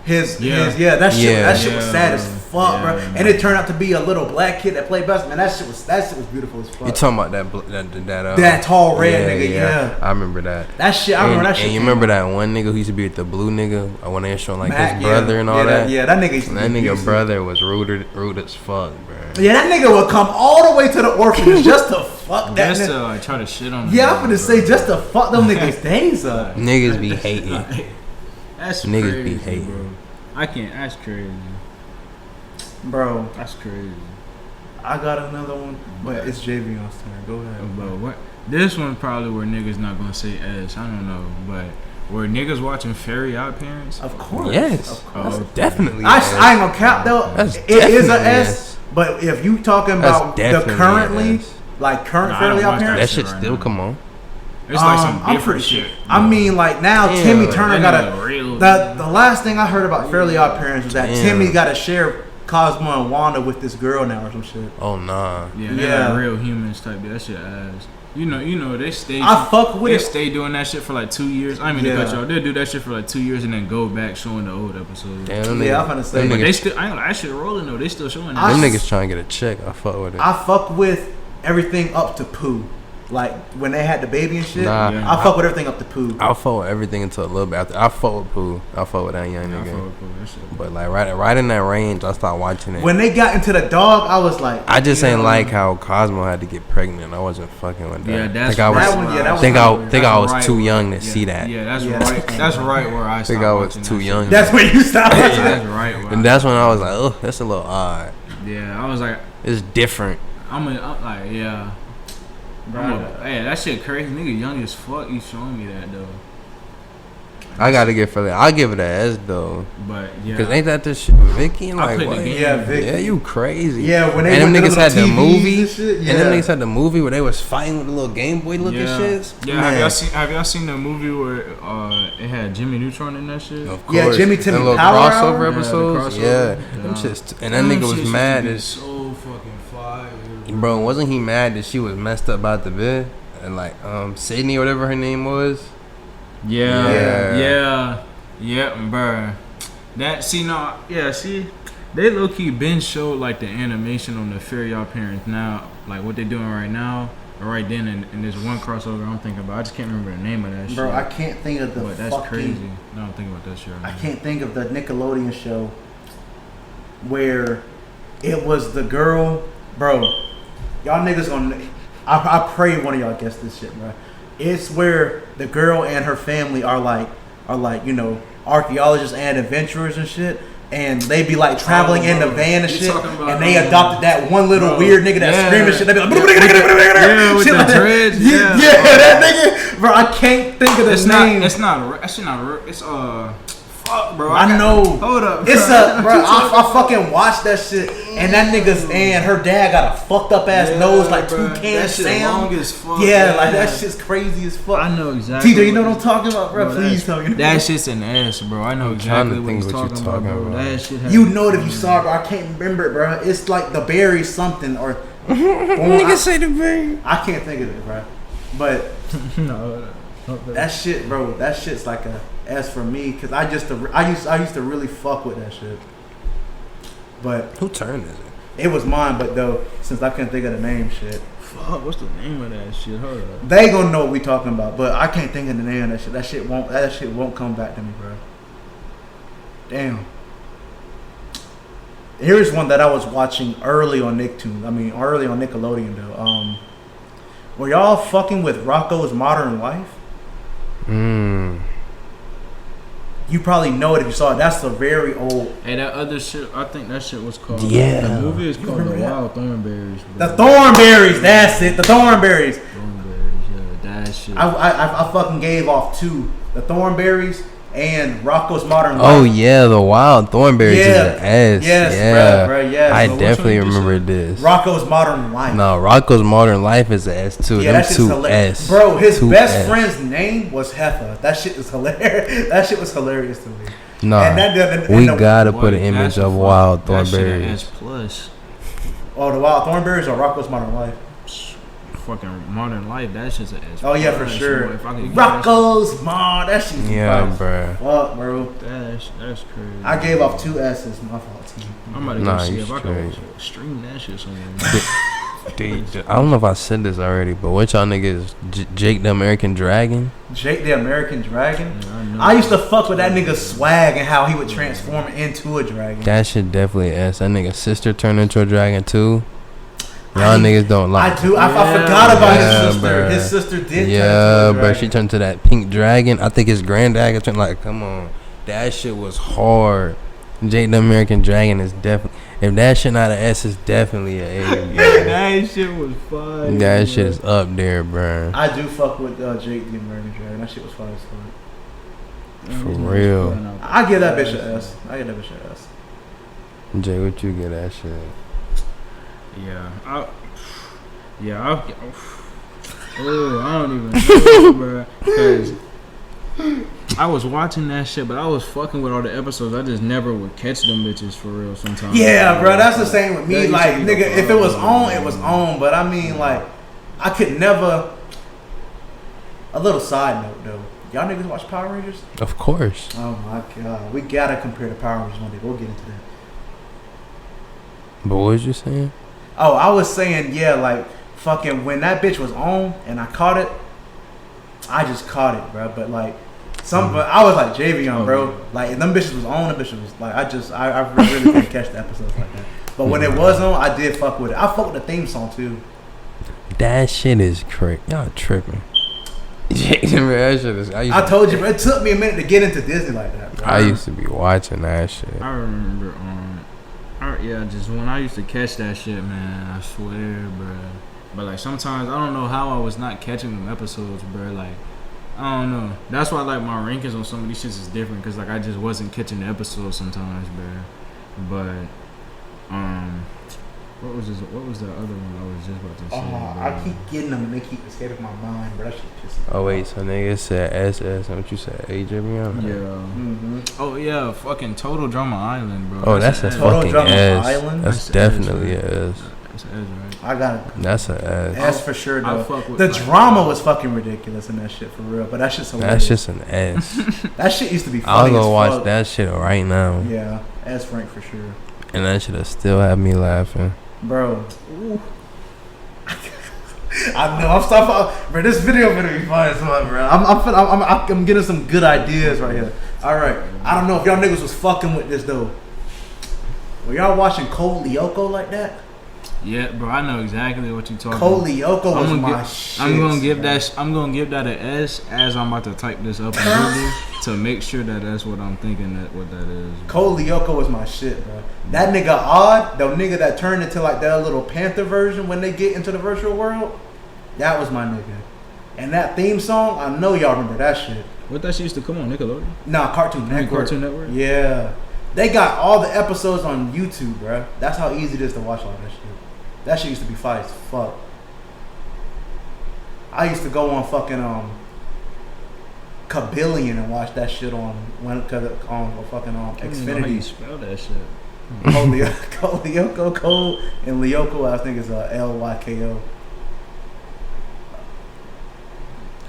That shit was sad as fuck, bro. And it turned out to be a little black kid that played basketball. Man, that shit was beautiful as fuck. You talking about that tall red nigga, yeah. I remember that. That shit, I remember that shit. And you remember that one nigga who used to be with the blue nigga when they were showing like Mac, his brother and all that? Yeah, that nigga used to That be nigga abusive. brother was rude as fuck, bro. Yeah, that nigga would come all the way to the orphanage just to fuck that Just nigga. to like try to shit on them. Yeah, I'm finna say just to fuck them niggas' days up. Niggas be hating. That's Niggas crazy, be hating. bro. I can't. That's crazy. Bro, That's crazy. I got another one, but it's Javion's turn. Go ahead. But what? This one probably where niggas not gonna say S. I don't know, but where niggas watching Fairy Odd Parents. Of course. Yes. Of course. Oh, Definitely. I ain't gonna cap though. That's It is a definitely S, yes. but if you talking about the definitely currently, an S. like current Nah, I Fairly don't Odd watch Parents, That shit shit right still now. come on. It's like some I'm different pretty shit. sure. I mean, like now Damn, Timmy Turner that got nigga real. the last thing I heard about Fairly Odd Parents was that Damn. Timmy got to share Cosmo and Wanda with this girl now or some shit. Oh nah. Yeah, they're Yeah. like real humans type. That shit ass. You know, they stay. I fuck with They it. stay doing that shit for like 2 years. I mean, Yeah. they cut y'all. They do that shit for like 2 years and then go back showing the old episodes. Damn, them Yeah, niggas, I'm finna say. them But niggas, they still, I ain't gonna, that shit rolling though. They still showing I- that. them niggas trying to get a check. I fuck with it. I fuck with everything up to Pooh. Like when they had the baby and shit. Nah, Yeah. I fuck with everything up to Pooh. I fuck with everything until a little bit after. I fuck with Pooh. I fuck with that young I fuck nigga. with that shit. But like right in that range, I started watching it. When they got into the dog, I was like, I just you ain't know, like how Cosmo had to get pregnant. I wasn't fucking with that. Yeah, that's think I was, that one. Yeah, that was think kinda weird. think I was That's too right young to where- see that. Yeah, that's Yeah. right. That's right where I think stopped I was watching too that young. shit. That's when you stopped. Yeah, watching that's it. right. Where And that's when I was like, oh, that's a little odd. yeah, I was like, It's different. I'm like, yeah. Hey, that shit crazy. Nigga young as fuck. You showing me that though. I gotta get for that. I'll give it an S though. But yeah. Cause ain't that the shit with Vicky? And I like, played what? the game. Yeah, Vic. Yeah, you crazy. Yeah, when they and them went to niggas the had the TVs movie, and shit, and them yeah. niggas had the movie where they was fighting with the little Game Boy looking shits. Yeah, Man. have y'all seen the movie where it had Jimmy Neutron in that shit? Of Yeah, course. Jimmy Them Timmy little Power crossover Hour? episodes. Yeah, Yeah, the crossover. them shits. And that nigga was mad. As, so fucking fire. bro, wasn't he mad that she was messed up out the bed? And like, Sydney or whatever her name was. Yeah, bruh. They low key been showed like the animation on the Fairy Odd Parents now, like what they doing right now, or right then, and there's one crossover I'm thinking about. I just can't remember the name of that shit. Bro, I can't think of the But that's fucking. crazy. No, I'm thinking about that shit right I now. can't think of the Nickelodeon show where it was the girl, bro. Y'all niggas gonna. I pray one of y'all guess this shit, bro. It's where the girl and her family are like you know archaeologists and adventurers and shit. And they be like traveling in the van and You shit, talking about, and they adopted that one little bro, weird nigga that yeah. screamed and shit. They be like, Yeah, with shit the like that. dreads, Yeah, yeah. that nigga, bro. I can't think of the It's name. It's fuck, bro. I know. Hold up. It's bro. I fucking watched that shit, and that nigga's and her dad got a fucked up ass nose like Toucan That shit Sam. long as fuck. Yeah, like that shit's crazy as fuck. I know exactly. TJ, you know what I'm talking about, bro? Bro, Please tell me. That shit's an ass, bro. I know I'm trying exactly to what think he's what you talking about, talking bro. about. That shit. You know it if you saw it, bro. I can't remember it, bro. It's like the berry something or. Nigga say the baby. I can't think of it, bro. But No. that shit, bro. That shit's like a S for me because I used to really fuck with that shit. But Who turn is it? it was mine. But though, since I couldn't think of the name, shit. Fuck, what's the name of that shit? Hold up. They gonna know what we talking about, but I can't think of the name of that shit. That shit won't come back to me, bro. Damn. Here's one that I was watching early on Nicktoons. Early on Nickelodeon though. Were y'all fucking with Rocco's Modern Life? You probably know it if you saw it. That's a very old. Hey, that other shit, I think that shit was called. Yeah. The movie is called The remember that? Wild Thornberries. The Thornberries, that's it. The Thornberries. Thornberries, yeah, that shit. I fucking gave off two. The Thornberries and Rocco's Modern Life. Oh yeah, the Wild Thornberries is an ass. Yes, yeah. bro, yes. I So definitely remember this. Rocco's Modern Life. No, Rocco's Modern Life is an ass too. Yeah, Them that shit's two hilarious. S. Bro, his Two best S. friend's name was Heifer. That shit is hilarious. That shit was hilarious to me. Nah, And we the- gotta Boy, put an image that's of fuck- Wild that shit an Thornberries. S plus. Oh, the Wild Thornberries or Rocco's Modern Life? Fucking Modern Life, that shit's an S. Oh yeah, for plus, sure. boy. If I could get Rocco's Mod. That shit's Yeah, nice. bruh. Fuck, bro. That's crazy. I gave off two S's. My fault. I'm about to Nah, go see you if I can straight. stream that shit somewhere. Dude, I don't know if I said this already, but what y'all niggas, Jake the American Dragon? Jake the American Dragon. Yeah, I used to fuck with that nigga's swag and how he would transform into a dragon. That shit definitely ass. That nigga's sister turned into a dragon too. Y'all niggas don't like. I do. I Yeah, forgot about yeah, his sister. bruh. His sister did. turn Yeah, into a bro. dragon. She turned to that pink dragon. I think his granddad turned like, come on. That shit was hard. Jake the American Dragon is definitely. If that shit not an S, it's definitely a A. bro. that shit was fire. That shit is up there, bro. I do fuck with Jake the American Dragon. That shit was fun as fuck. For real. I give that bitch an S. I give that bitch an S. Jay, what you get that shit? Yeah, I don't even know, bro. Cause I was watching that shit, but I was fucking with all the episodes. I just never would catch them bitches for real. Sometimes. Yeah, bro. That's the same with me. That used Like, to be nigga, the if it was problem. on, it was on. But I mean, like, I could never. A little side note though. Y'all niggas watch Power Rangers? Of course. Oh my god, we gotta compare the Power Rangers one day. We'll get into that. But what was you saying? Oh, I was saying, yeah, like, fucking when that bitch was on and I caught it, I just caught it, bro. But like, but I was like Javion, bro. Like, if them bitches was on, them bitches was like, I really couldn't catch the episodes like that. But when it was on, I did fuck with it. I fuck with the theme song too. That shit is crazy. Y'all tripping. That shit is. I told you, bro. It took me a minute to get into Disney like that, bro. I used to be watching that shit. I remember, just when I used to catch that shit, man. I swear, bro. But like sometimes I don't know how I was not catching them episodes, bro. Like I don't know. That's why like my rankings on some of these shits is different, cause like I just wasn't catching the episodes sometimes, bro. But what was the other one I was just about to say? I keep getting them and they keep escaping my mind, bro. That shit just. Oh wait, so nigga said SS. What you said? AJ Brianna? Yeah. Mm-hmm. Oh yeah, fucking Total Drama Island, bro. Oh, that's a an S. Total fucking Drama S. Island? That's That's an S, definitely right? a S. That's an S, right? I got it. That's a S. S for sure, I though. fuck with, The like, drama was fucking ridiculous in that shit for real, but that shit's hilarious. That's just an S. That shit used to be I'll funny as go watch fuck. that shit right now, Yeah, S rank for sure, and that shit'll still have me laughing. bro. I know. I'm stopping, bro. This video gonna be fun as fuck, bro. I'm getting some good ideas right here. All right. I don't know if y'all niggas was fucking with this though. Were y'all watching Code Lyoko like that? Yeah, bro, I know exactly what you're talking Code about. Lyoko was I'm my gonna shit. I'm gonna give bro. that. I'm gonna give that an S as I'm about to type this up in Google to make sure that that's what I'm thinking that what that is. Code Lyoko was my shit, bro. That nigga Odd, the nigga that turned into like that little Panther version when they get into the virtual world, that was my nigga. And that theme song, I know y'all remember that shit. What that shit used to come on Nickelodeon? Nah, Cartoon You mean Network. Cartoon Network? Yeah. They got all the episodes on YouTube, bro. That's how easy it is to watch all that shit. That shit used to be fire as fuck. I used to go on fucking Kabillion and watch that shit on fucking I don't even know how you Xfinity. spell that shit. Code Lyoko, Code and Lyoko, I think is Lyko.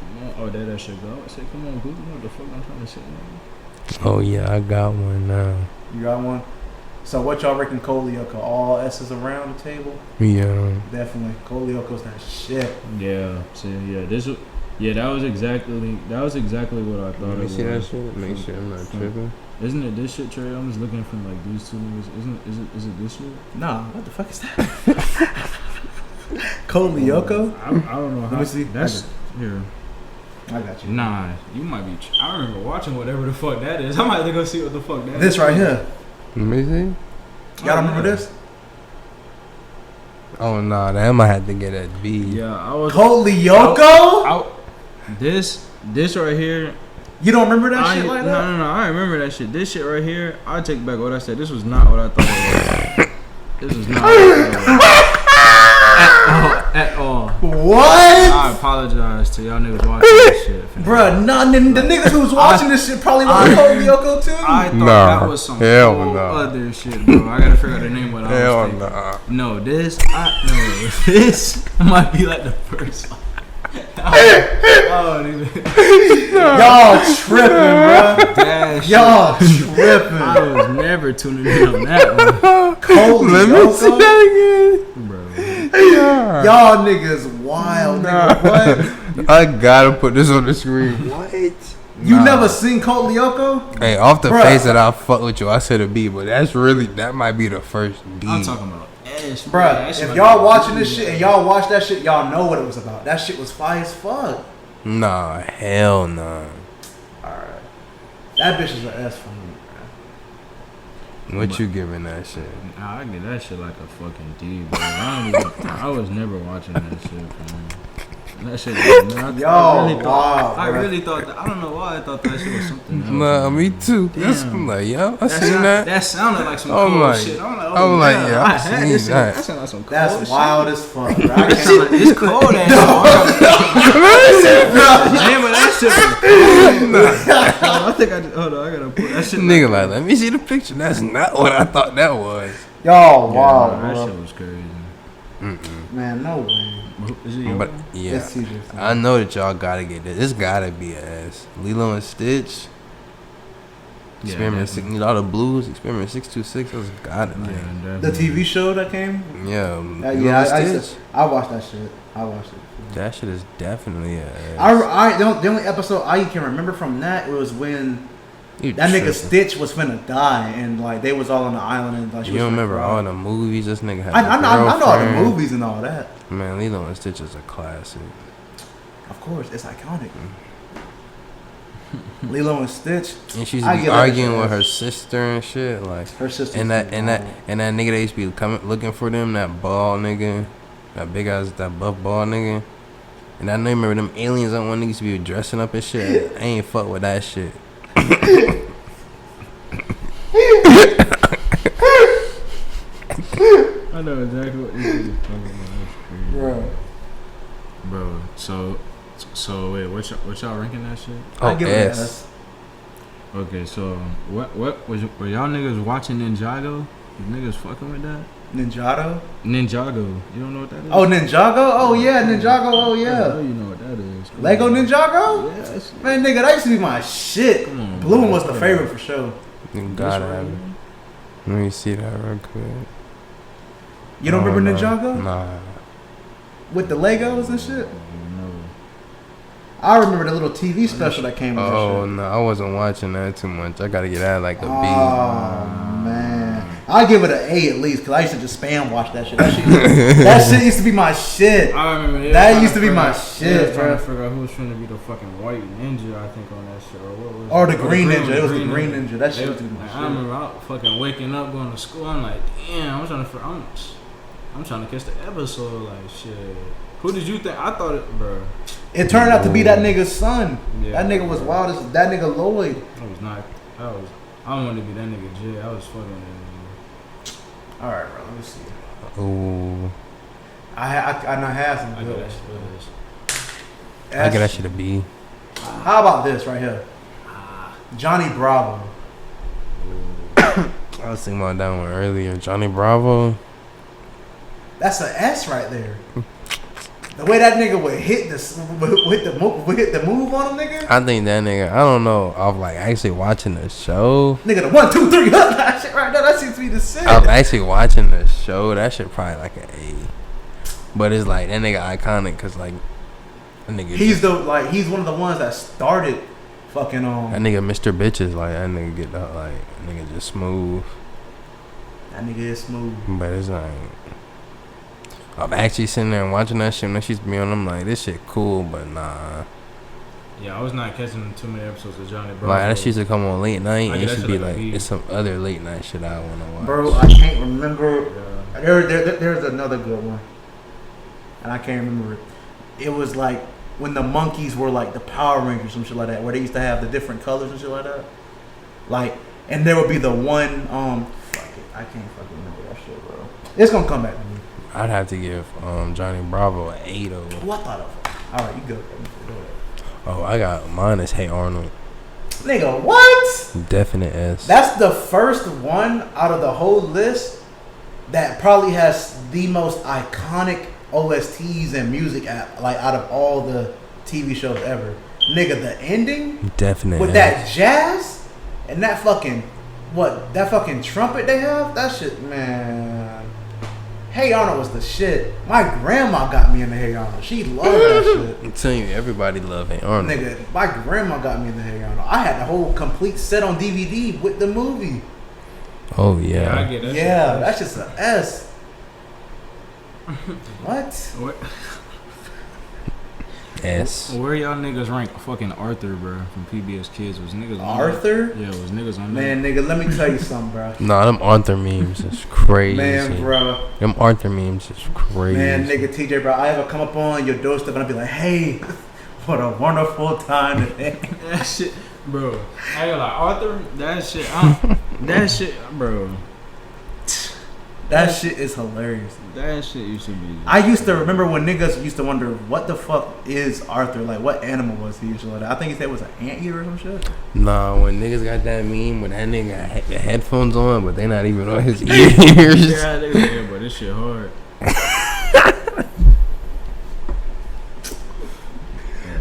Come on. Oh, there that shit go. I said, come on, Google. What the fuck I'm trying to say? Oh yeah, I got one now. You got one? So what y'all reckon Cole Lyoko? All S's around the table? Yeah. Definitely. Cole Lyoko's that shit. Yeah. See, yeah. That was exactly what I thought it was. See that shit? Make sure I'm not tripping. Isn't it this shit, Trey? I'm just looking from like these two niggas. Is it this shit? Nah, what the fuck is that? Cole Lyoko? I don't know how. Let me see. That's here. I got you. Nah, you might be. I remember watching whatever the fuck that is. I might have to go see what the fuck that is. This right here. Let me see. Y'all remember this? Oh no, that might have to get a B. Yeah, I was. Cole Lyoko? This right here. You don't remember that shit like that? No. I remember that shit. This shit right here. I take back what I said. This was not what I thought it was. This was not what I thought it was. At all. What? I apologize to y'all niggas watching this shit. Bruh, the niggas who was watching this shit probably was Cole Lyoko too. I thought that was some whole other shit, bro. I gotta figure out the name of what I was thinking. No, this might be like the first one. Y'all tripping, bro. Y'all tripping. I was never tuning in on that one. Cole Let me see Lyoko? that again. Bro. Y'all niggas wild, nigga. What? I gotta put this on the screen. What? You never seen Cole Lyoko? Hey, off the face that I fuck with you, I said a B, but that might be the first B. I'm talking about S, bruh. If y'all watching this shit and y'all watch that shit, y'all know what it was about. That shit was fire as fuck. Nah, hell nah. Alright. That bitch is an S for me, What you giving that shit? Nah, I give that shit like a fucking D, bro. I was never watching that shit, man. That shit, man, I really thought that. I don't know why I thought that shit was something else. Nah, me too. I'm like, yo, I seen that. That sounded like some cool shit. I'm like, yeah, I seen that. That sounded like some cool That's shit. wild as fuck, bro. It's cold ass. Name of that shit. I think hold on, I gotta put that shit. Nigga, like, let me see the picture. That's not what I thought that was. Y'all, wow, that bro. shit was crazy. Man, no way. Is it But yeah, It's TGR. I know that y'all gotta get this. This gotta be an S. Lilo and Stitch. Experiment 6, need all the blues. Experiment 626. That's gotta be. The TV show that came. Yeah, I watched that shit. I watched it. That shit is definitely an S. The only episode I can remember from that was when that nigga Stitch was finna die and like they was all on the island and like you don't remember all the movies this nigga had? I know all the movies and all that. Man, Lilo and Stitch is a classic. Of course, it's iconic. Lilo and Stitch. And she's arguing with her sister and shit, like her sister. And that nigga that used to be looking for them, that bald nigga, that big ass, that buff bald nigga. And I remember them aliens on one niggas to be dressing up and shit. I ain't fuck with that shit. I know exactly what you're talking about. Bro. So wait, what y'all ranking that shit? I give it an S. Okay, so what were y'all niggas watching Ninjago? You niggas fucking with that? Ninjago? Ninjago. You don't know what that is? Oh, Ninjago? Oh yeah, Ninjago. Oh yeah. I know you know what that is. Come Lego on. Ninjago? Yes. Man, nigga, that used to be my shit. Come on, Blue bro. was the favorite for sure. You gotta have it. Let me see that real quick. You don't remember Ninjago? Nah. With the Legos and shit? No. I remember the little TV special that came with that shit. Oh no, I wasn't watching that too much. I gotta get that like a B. Oh man, I'll give it an A at least because I used to just spam watch that shit. That shit used to be my shit. I remember that used to be my shit, trying bro. to figure out who was trying to be the fucking white ninja, I think, on that shit, or what was Or the green ninja. It was the green ninja. That shit used to be my I shit. remember I fucking waking up going to school. I'm like, damn, I'm trying to catch the episode. Like shit. Who did you think? I thought it, bro. It turned out to be that nigga's son. Yeah, that nigga was wild as that nigga Lloyd. I was not. I wanted to be that nigga Jay. I was fucking that nigga. All right, bro. Let me see. Ooh. I had some I good. get that shit. I get that shit a B. How about this right here? Johnny Bravo. I was thinking about that one earlier. Johnny Bravo. That's an S right there. The way that nigga would hit the move on him, nigga. I think that nigga, I don't know, of like actually watching the show. Nigga, the 1, 2, 3, that shit right there, that seems to be the shit. I'm actually watching the show. That shit probably like an A. But it's like that nigga iconic because like that nigga. He's one of the ones that started fucking that nigga Mr. Bitches, like that nigga get that like that nigga just smooth. That nigga is smooth. But it's like I'm actually sitting there and watching that shit and she's be on. I'm like, this shit cool, but nah. Yeah, I was not catching too many episodes of Johnny Bravo. Like that shit used to come on late night and it should be like TV. it's some other late night shit I wanna watch. Bro, I can't remember. Yeah. There's another good one, and I can't remember it. It was like when the monkeys were like the Power Rangers, some shit like that, where they used to have the different colors and shit like that. Like, and there would be the one. Fuck it, I can't fucking remember that shit, bro. It's gonna come back to me. I'd have to give Johnny Bravo an 8 though. What I thought of? All right, you go. Oh, I got mine is Hey Arnold. Nigga, what? Definite S. That's the first one out of the whole list that probably has the most iconic OSTs and music out of all the TV shows ever. Nigga, the ending Definite with S. that jazz and that fucking trumpet they have. That shit, man. Hey Arnold was the shit. My grandma got me into Hey Arnold. She loved that shit. I'm telling you, everybody love Hey Arnold. Nigga, my grandma got me into Hey Arnold. I had the whole complete set on DVD with the movie. Oh yeah. I get that. Yeah, that's just an S. What? S. Where y'all niggas rank fucking Arthur, bro, from PBS Kids? Was niggas on Arthur? there? Yeah, was niggas on there? Man, nigga, let me tell you something, bro. Nah, them Arthur memes is crazy. Man, bro. Them Arthur memes is crazy. Man, nigga, TJ, bro, I ever come up on your doorstep and I'd be like, hey, what a wonderful time today. That shit, bro. I ain't like Arthur. That shit, that shit, bro. That shit is hilarious. That shit used to be. I used to remember when niggas used to wonder what the fuck is Arthur, like what animal was he usually? I think he said it was an anteater or some shit. Nah, when niggas got that meme when that nigga had the headphones on, but they not even on his ears. Yeah, nigga, but this shit hard.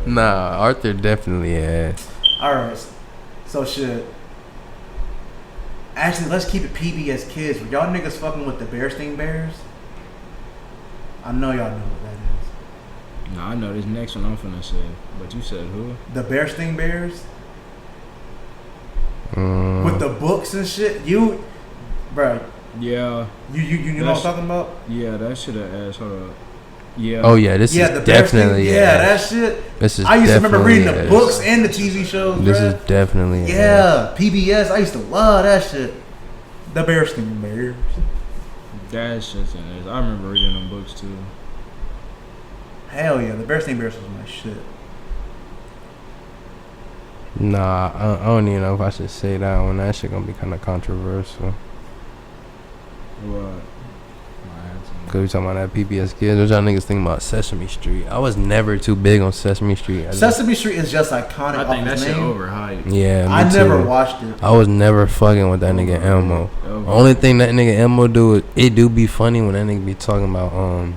Nah, Arthur definitely has. Alright, so shit. Actually, let's keep it PBS Kids. Were y'all niggas fucking with the Bearstein Bears? I know y'all know what that is. Nah, I know this next one I'm finna say. But you said who? The Bearstein Bears? With the books and shit? Bruh. Yeah. You know what I'm talking about? Yeah, that shit a ass. Hold up. Yeah. Oh yeah, this is definitely that shit. This is I used to remember reading the ass. books and the TV shows. This bruh. is definitely yeah. PBS. I used to love that shit. The Bearstein Bears. That shit's an ass. I remember reading them books too. Hell yeah, the Bearstein Bears was my shit. Nah, I don't even know if I should say that one. That shit gonna be kind of controversial. What? Cause we talking about that PBS Kids. What y'all niggas think about Sesame Street? I was never too big on Sesame Street. Sesame Street is just iconic. I think that shit overhyped. Yeah, me I never too. watched it. I was never fucking with that nigga Elmo. Only thing that nigga Elmo do is it do be funny when that nigga be talking about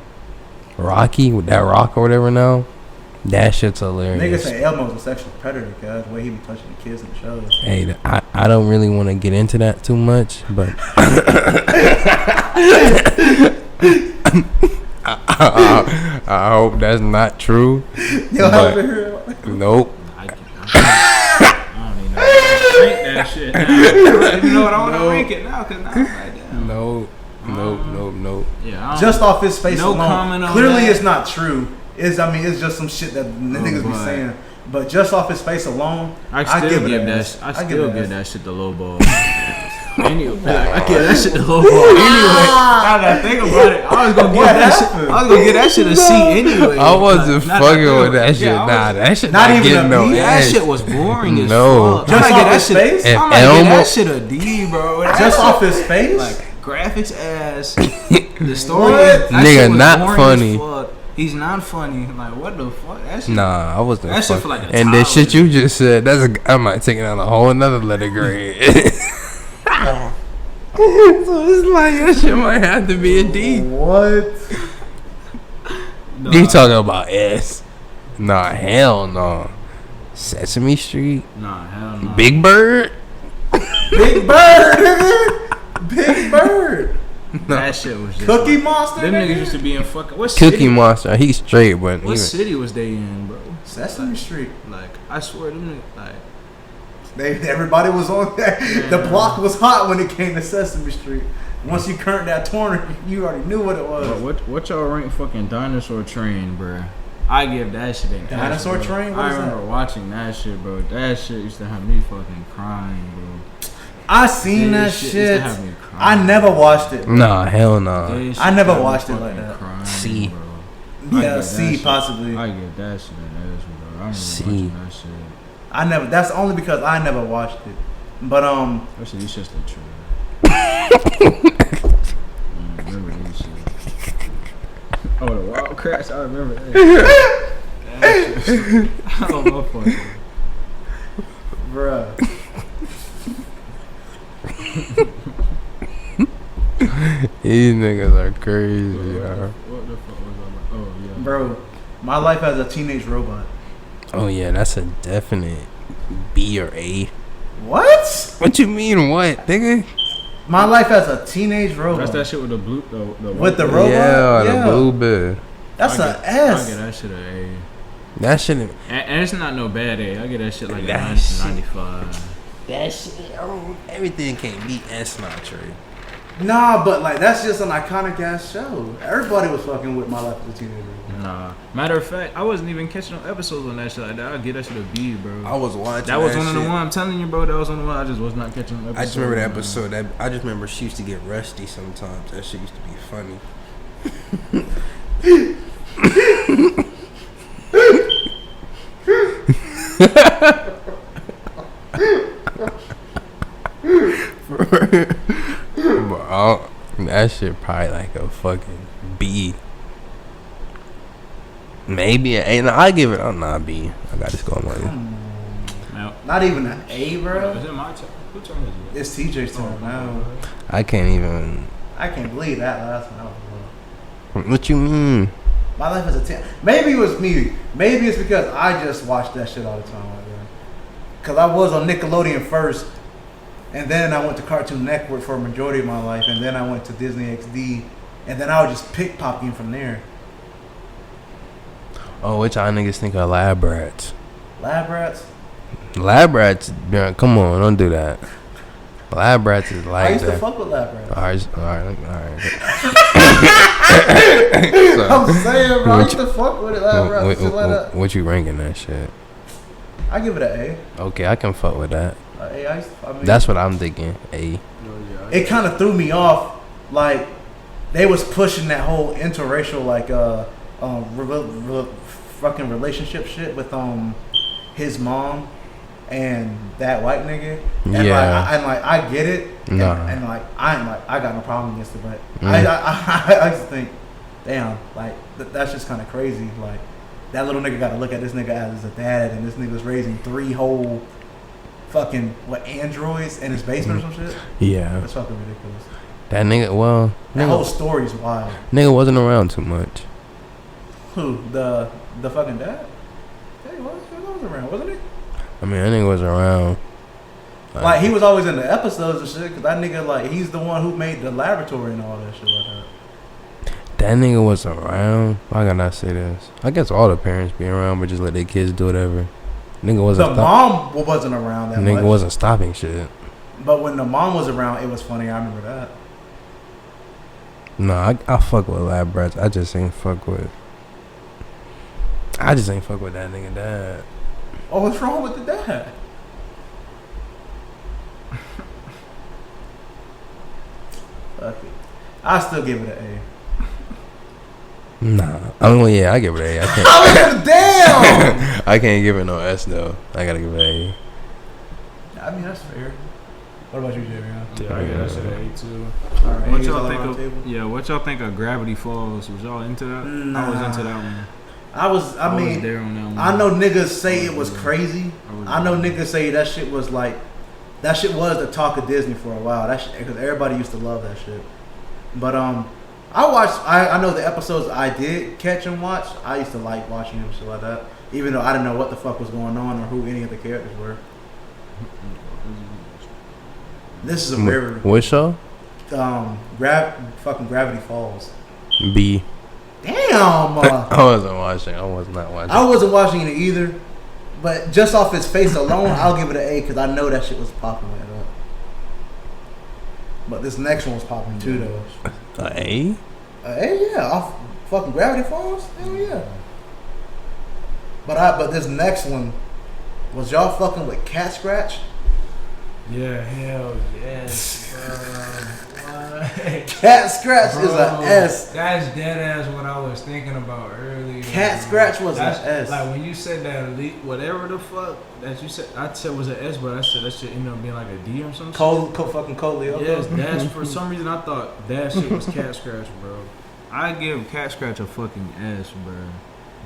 Rocky with that rock or whatever now. That shit's hilarious. Niggas say Elmo's a sexual predator, cuz the way he be touching the kids in the shows. Hey, I don't really want to get into that too much, but I hope that's not true. Yo, but nope. I don't even know. Rank that shit now. You know what? I want to rank it now because now I'm like, damn. Nope. Yeah. Just off his face no alone. comment on Clearly, that. it's not true. It's just some shit that niggas be saying. But just off his face alone, I still give that shit the low ball. Anyway, I give that shit the low ball. Anyway, now that I think about it, I was gonna give that shit a C anyway. I wasn't fucking with that shit. Nah, that shit not even no B. That ass. shit was boring as No. fuck. Just off his face? I might give that shit a D, bro. Just off his face? Like graphics ass. The story, nigga, not funny. He's not funny. Like, what the fuck? That shit, nah, I wasn't. That shit for like a and the shit you just said, I might take it on a whole another letter grade. So it's like that shit might have to be a D. What? Nah. You talking about S? Nah, hell no. Sesame Street. Nah, hell no. Big Bird. Big Bird, nigga. Big Bird. That shit was just Cookie like, Monster. them nigga? niggas used to be in fucking what Cookie city? Monster. He's straight, but What even city was they in, bro? Sesame Street. Like I swear, them niggas, like Everybody was on that. The block was hot when it came to Sesame Street. Once you current that corner, you already knew what it was. bro, what y'all rank fucking Dinosaur Train, bro? I give that shit an Dinosaur S, bro. Train? What I is remember that? watching that shit, bro. That shit used to have me fucking crying, bro. I seen that Used to shit. have me crying, I never watched it. nah, hell no. That shit I never had me watched it like fucking that. Crying, See. bro. Yeah, C possibly. I get that shit an S, bro. I remember See. watching that shit. I never. That's only because I never watched it. But That shit, these shits look true. Remember these shit. Oh, the Wild Crash, I remember that. I don't know for it. bruh, These niggas are crazy, yo. What the fuck was I like? Oh, yeah. bro, my life as a teenage robot. Oh yeah, that's a definite B or A. What? What you mean? What, nigga? My life as a teenage robot. That's that shit with the blue, the With the white- robot? Yeah, Yeah. the blue bit. That's I a get- I S. get that shit an A. That shouldn't. And it's not no bad A. I get that shit like a That shit- 95. That shit. Everything can't beat S not true. Nah, but like that's just an iconic ass show. Everybody was fucking with my life as a teenager. Nah. Matter of fact, I wasn't even catching no episodes on that shit like that. I'd get that shit a B, bro. I was watching. That was one of shit. the one. I'm telling you, bro. That was one of the one. I just was not catching the episode. I just remember the episode. That I just remember she used to get rusty sometimes. That shit used to be funny. Bro, that shit probably like a fucking B. Maybe an A. No, I give it. I'm not B. I got this going on. Now, Not even an A, is bro. it my turn? Who turn is it? It's TJ's turn now. I can't even. I can't believe that last one. That was rough. What you mean? My life as a teen. Maybe it was me. Maybe it's because I just watched that shit all the time. Like that. Cause I was on Nickelodeon first, and then I went to Cartoon Network for a majority of my life, and then I went to Disney XD, and then I would just pickpocketing from there. Oh, which y'all niggas think are lab rats? Lab Rats. Lab rats, yeah, come on, don't do that. Lab rats is I like used to that. fuck with Lab Rats. Alright. I'm saying, bro. I used to fuck with it. Lab Rats. What, Shit like that. what you ranking that shit? I give it an Okay, I can fuck with that. A. A. I mean, That's what I'm thinking. A. it kind of threw me off. Like they was pushing that whole interracial like fucking relationship shit with his mom and that white nigga. And Yeah. I get it. Nah. And like I got no problem against it, but Mm. I used to think, damn, like that's just kind of crazy. Like that little nigga got to look at this nigga as a dad, and this nigga's raising 3 whole fucking androids in his basement or some shit. Yeah. That's fucking ridiculous. That nigga, well, That whole nigga, story's wild. nigga wasn't around too much. Who? The fucking dad? Hey, what? He was around, wasn't he? I mean, that nigga was around. Like he was always in the episodes and shit. Cause that nigga, like, he's the one who made the laboratory and all that shit like that. That nigga was around. Why can I say this? I guess all the parents be around, but just let their kids do whatever. Nigga wasn't. The mom wasn't around that Nigga much. wasn't stopping shit. But when the mom was around, it was funny. I remember that. No, I fuck with lab rats. I just ain't fuck with that nigga dad. Oh, what's wrong with the dad? Fuck it. I still give it an Nah. I mean, well, yeah, I give it an A. I can't. A. Damn! I can't give it no S though. I gotta give it an I mean, that's fair. What about you, Jerry? Yeah, I get that shit an A too. All right, What A's y'all all think around of? the table? Yeah, what y'all think of Gravity Falls? Was y'all into that? I was into that one. I was mean, there on that one. I know niggas say it was crazy. was I know there. niggas say that shit was like, that shit was the talk of Disney for a while. That shit, because everybody used to love that shit. But I I know the episodes I did catch and watch. I used to like watching them, shit like that. Even though I didn't know what the fuck was going on or who any of the characters were. This is a very What show? Fucking Gravity Falls. B. Damn. I wasn't watching. I was not watching. I wasn't watching it either, but just off his face alone, I'll give it an A because I know that shit was popping right up. But this next one was popping too, though. A? A, yeah, off fucking Gravity Falls. Hell yeah. But this next one was y'all fucking with Cat Scratch. Yeah, hell yes, Cat Scratch is an S. That's dead ass what I was thinking about earlier. Cat Scratch was an S. Like when you said that elite, whatever the fuck that you said, I said was an S, but I said that shit ended up being like a D or something. Fucking Lyoko. Yes, that's for some reason I thought that shit was Cat Scratch, bro. I give Cat Scratch a fucking S, bro.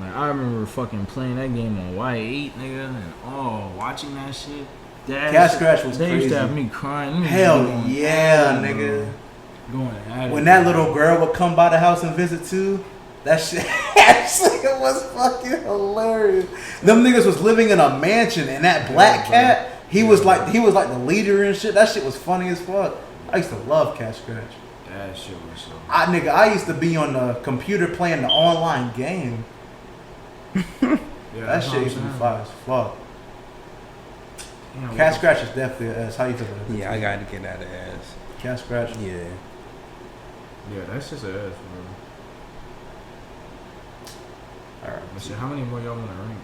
Like I remember fucking playing that game on Y8, nigga, and watching that shit. Cat Scratch was they crazy. used to have me crying. Hell yeah, nigga. Going at when it, that bro. little girl would come by the house and visit too, that shit actually was fucking hilarious. Them niggas was living in a mansion, and that black cat, he was like the leader and shit. That shit was funny as fuck. I used to love Cat Scratch. That shit was so. I used to be on the computer playing the online game. Yeah, That shit used to be fire as fuck. Damn, Cat Scratch is definitely an S. How you feel about it? Yeah, I gotta get out of ass. Cat Scratch. Yeah. Yeah, that's just an S, bro. Alright. But shit, how many more y'all want to rank?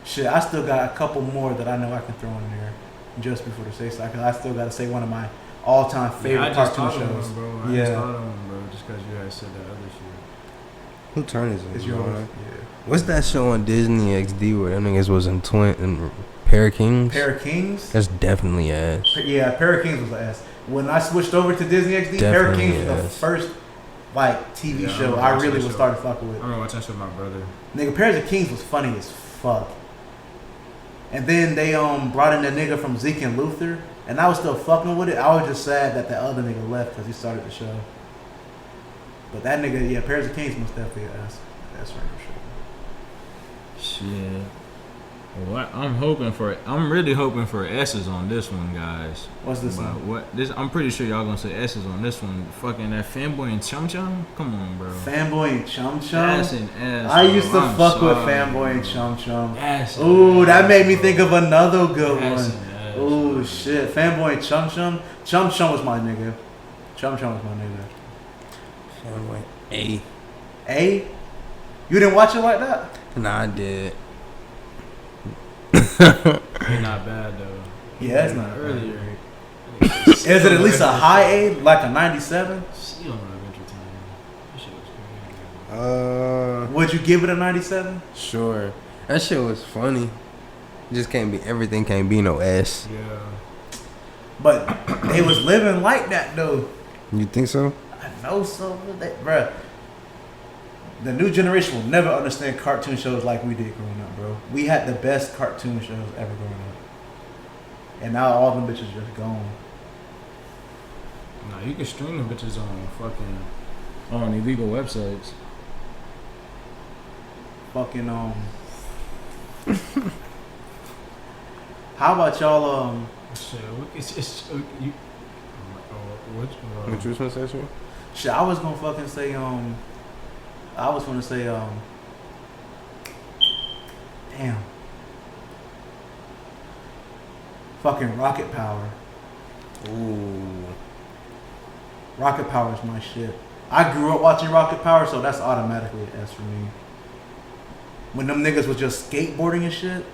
Shit, I still got a couple more that I know I can throw in there just before the say so. Cause I still got to say one of my all-time favorite cartoon shows. One, bro. I just thought of one, bro, just because you guys said that other shit. Who turn is it? It's yours. Right? Yeah. What's that show on Disney XD where them niggas was in Pair of Kings? Pair of Kings? That's definitely ass. Yeah, Pair of Kings was an S. When I switched over to Disney XD, Pair of Definitely Kings was the yes. first like TV Yeah, show I I remember really watching was that starting to fuck with. I remember watching that shit with my brother. Nigga, Pairs of Kings was funny as fuck. And then they brought in the nigga from Zeke and Luther, and I was still fucking with it. I was just sad that the other nigga left because he started the show. But that nigga, yeah, Pairs of Kings most definitely an S. That's right for sure. Shit. What I'm really hoping for S's on this one, guys. What's this But one? I'm pretty sure y'all gonna say S's on this one. Fucking that Fanboy and Chum Chum? Come on, bro. Fanboy and Chum Chum? That's an S. I used to I'm fuck with sorry, Fanboy and bro. Chum Chum. That's an Ooh, S, that made me bro. think of another good That's one. an S, Ooh, bro. shit. Fanboy and Chum Chum. Chum Chum was my nigga. Chum Chum was my nigga. Fanboy. A. A? You didn't watch it like that? Nah, I did. You're not bad though. Yeah, it's not earlier. Is it at least a high A, like a 97? You don't know Adventure Time. That shit was crazy. Would you give it a 97? Sure. That shit was funny. Just can't be, everything can't be no S. Yeah. But they was living like that though. You think so? I know so. Bruh. The new generation will never understand cartoon shows like we did growing up, bro. We had the best cartoon shows ever growing up. And now all them bitches just gone. Nah, you can stream them bitches on illegal websites. Fucking how about y'all Shit, it's you. What you was gonna say, sir? shit, I was gonna fucking say damn. Fucking Rocket Power. Ooh. Rocket Power is my shit. I grew up watching Rocket Power, so that's automatically an S for me. When them niggas was just skateboarding and shit.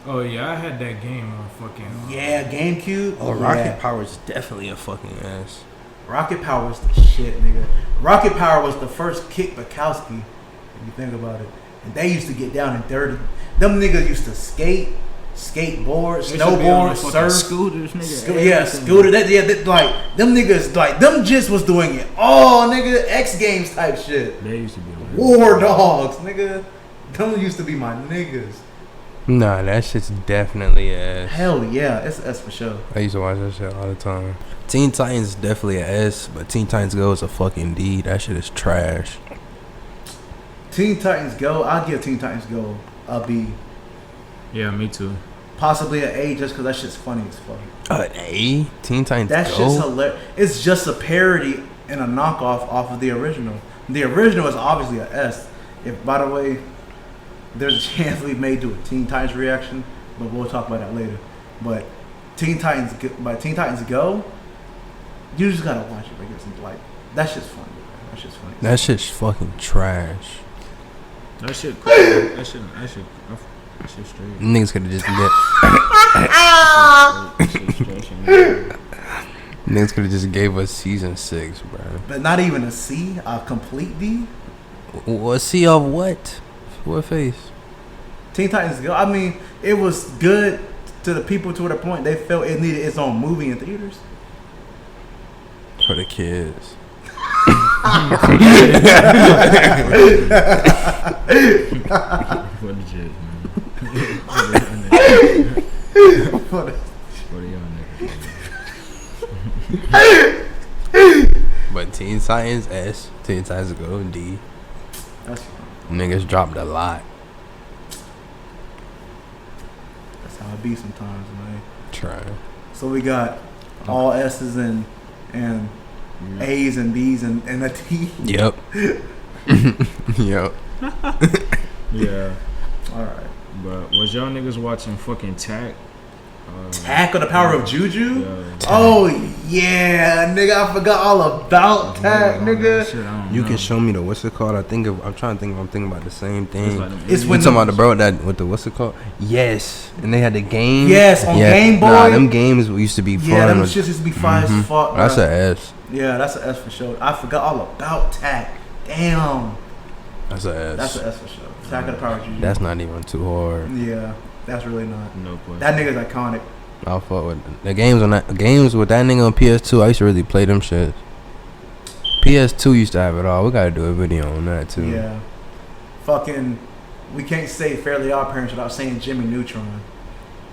Oh yeah, I had that game on fucking. Yeah, GameCube. Oh, yeah. Rocket Power is definitely a fucking S. Rocket Power was the shit, nigga. Rocket Power was the first Kick Bukowski, if you think about it. And they used to get down and dirty. Them niggas used to skateboard, snowboard, surf. Scooters, nigga. Scooter. Like them niggas, like them just was doing it. Oh, nigga, X Games type shit. They used to be on War Dogs, nigga. Them used to be my niggas. Nah, that shit's definitely a S. Hell yeah, it's S for sure. I used to watch that shit all the time. Teen Titans is definitely a S, but Teen Titans Go is a fucking D. That shit is trash. Teen Titans Go, I'll give Teen Titans Go a B. Yeah, me too. Possibly an A just because that shit's funny as fuck. An A? Teen Titans That Go? shit's hilarious. It's just a parody and a knockoff off of the original. The original is obviously a S. If, by the way, there's a chance we may do a Teen Titans reaction, but we'll talk about that later. But Teen Titans Go, you just gotta watch it because like that shit's funny. That shit's funny. That shit's fucking trash. That shit crazy. That shit straight. Niggas could have just Niggas could have just gave us season 6, bro. But not even a C, a complete D. What C of what? What face? Teen Titans Go. I mean, it was good to the people to the point they felt it needed its own movie in theaters. For the kids. For the kids, man. For the young niggas. But Teen Titans S, Teen Titans Go D. That's fine. Niggas dropped a lot. That's how it be sometimes, man. Try. So we got all S's and A's and B's and a T. Yep. Yep. Yeah. All right. But was y'all niggas watching fucking Tack? Tack or the Power of Juju? Yeah. Oh yeah, nigga, I forgot all about Tack, nigga. You can show me the what's it called? I'm trying to think if I'm thinking about the same thing. It's You when talking about the bro that with the what's it called? Yes. And they had the game. Yes, on Game Boy. Nah, them games used to be fun. Yeah, them shits used to be fire as fuck. Bro. That's a S. Yeah, that's an S for sure. I forgot all about Tack. Damn. That's a S. That's an S for sure. Tack of the Power of Juju. That's not even too hard. Yeah, that's really not. No question. That nigga's iconic. I'll fuck with the games on that. Games with that nigga on PS2. I used to really play them shit. PS2 used to have it all. We gotta do a video on that too. Yeah. Fucking, we can't say Fairly Odd Parents without saying Jimmy Neutron.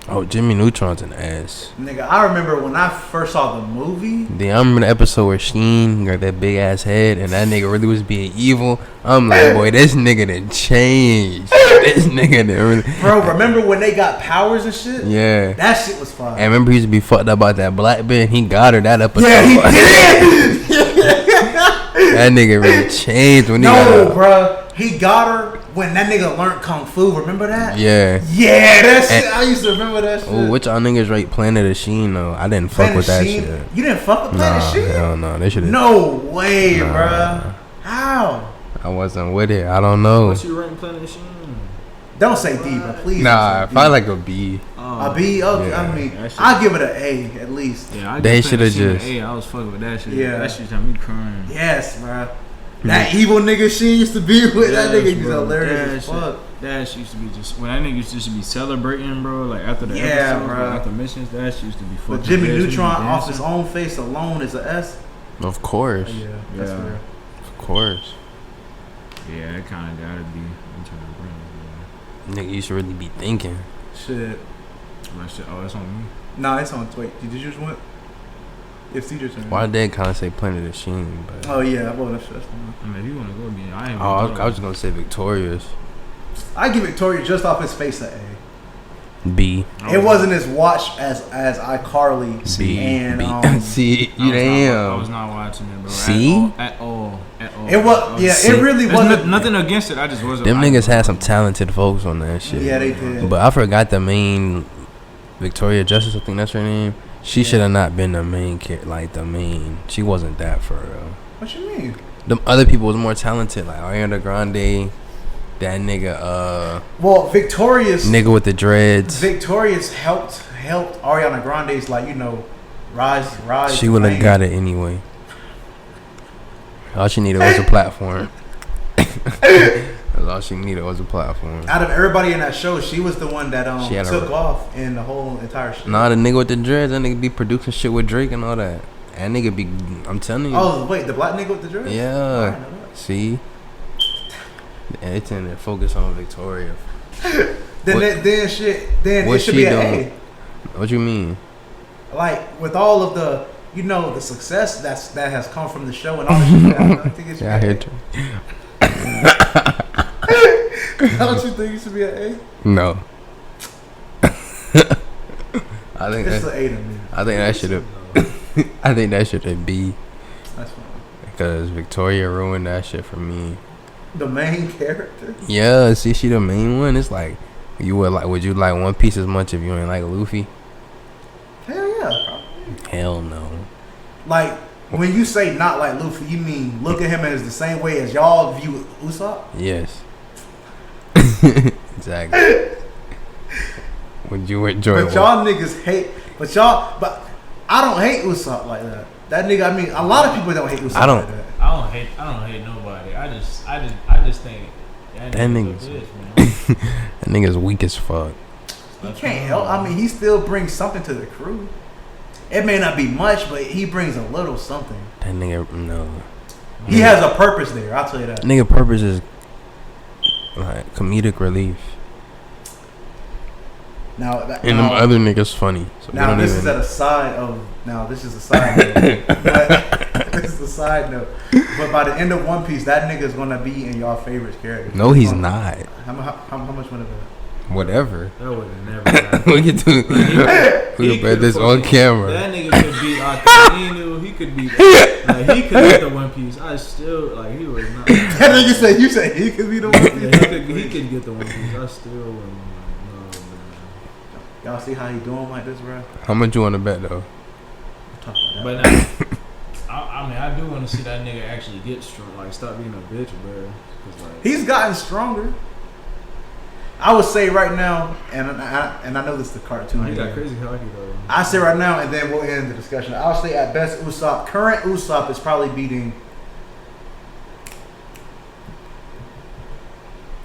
Oh, Jimmy Neutron's an ass. Nigga, I remember when I first saw the movie. I remember the episode where Sheen got that big ass head and that nigga really was being evil. I'm like, boy, this nigga done changed. This nigga done really. Bro, remember when they got powers and shit? Yeah. That shit was fire. And remember he used to be fucked up about that black bitch. He got her that episode. Yeah, he did. That nigga really changed when he No, got her. bro. He got her when that nigga learned Kung Fu. Remember that? Yeah. Yeah, that shit. I used to remember that shit. Oh, which y'all niggas rate Planet of Sheen though? I didn't fuck Planet with that Sheen? shit. You didn't fuck with Planet Sheen? Hell no. They should have. No way, Nah. bruh. How? I wasn't with it. I don't know. What's your rank Planet Sheen? Don't say D, bro. Please. Nah, don't say probably like a B. A B? Okay, Yeah. I mean, That shit- I'll give it an A at least. Yeah, They shoulda just- Hey, I was fucking with that shit. Yeah. That shit had me crying. Yes, bruh. That evil nigga she used to be with, that nigga used to bro. hilarious as That fuck. shit- That shit used to be just when that nigga used to be celebrating, bro. Like after the Yeah, episode, bro. like, after missions, that shit used to be fucking. But Jimmy bad. He Neutron be off his dancing. own face alone is a S. Of course. Yeah, that's Yeah. fair. Of course. Yeah, that kind of gotta be. I'm trying to bring it. Nigga used to really be thinking. Shit. That shit. Oh, that's on me. Nah, it's on. Wait, did you just went? It's your turn. Why did kind of say Planet of Sheen? But Oh yeah, well that's fine. I mean, if you wanna go again, I ain't. I was just gonna say Victorious. I give Victoria just off his face an B. A. It wasn't as watched as iCarly B. and B. I See, you I was damn. not watching it, bro. See? At all. It was yeah. See? It really There's wasn't. nothing against it. I just wasn't. Them niggas had some talented folks on that shit. Yeah, they did. But I forgot the main Victoria Justice. I think that's her name. She should have not been the main kid. Like the main. She wasn't that for real. What you mean? Them other people was more talented. Like Ariana Grande. That nigga. Well, Victorious Nigga with the dreads. Victorious helped Ariana Grande's rise. She would have got it anyway. All she needed was a platform. That's all she needed was a platform. Out of everybody in that show, she was the one that She had a- took off in the whole entire show. Nah, the nigga with the dreads, that nigga be producing shit with Drake and all that. That nigga be, I'm telling you. Oh wait, the black nigga with the dress? I Yeah. didn't know that. See? And they tend to focus on Victoria. then it should be an A. What you mean? Like with all of the the success that has come from the show and all the shit, I think it should Yeah, I be hear an A. Don't you think it should be an A? No. I think It's an A to me. I think that should have. I think that should have B. That's fine. Because Victoria ruined that shit for me. The main character. Yeah, see, she the main one. It's like would you like One Piece as much if you ain't like Luffy? Hell yeah. Hell no. Like when you say not like Luffy, you mean look at him as the same way as y'all view Usopp? Yes. Exactly. Would you enjoy? But y'all niggas hate. But I don't hate Usopp like that. That nigga. I mean, a lot of people don't hate Usopp like that. I don't hate nobody. I just think that nigga's a bitch, man. That nigga's weak as fuck. He can't help. I mean, he still brings something to the crew. It may not be much, but he brings a little something. That nigga, no. He has a purpose there. I'll tell you that. Nigga purpose is like comedic relief. Now, and them other niggas funny. So now this is a side note. This is a side note. But by the end of One Piece, that nigga is gonna be in y'all favorite characters. No, he's not. How much would it be? Whatever. That would have never happened. We can do. We can put this on camera. That nigga could beat Akainu. He could beat. He could beat the One Piece. I still he was not. That nigga said you said he could be the One Piece. Yeah, he could get the One Piece. I still wouldn't. Y'all see how he doing like this, bro? How much you want to bet though? But now, I mean, I do want to see that nigga actually get strong. Like, stop being a bitch, bro. Like, he's gotten stronger. I would say right now, and I know this is the cartoon. He got crazy hockey though. I say right now, and then we'll end the discussion. I'll say at best, Usopp, current Usopp is probably beating.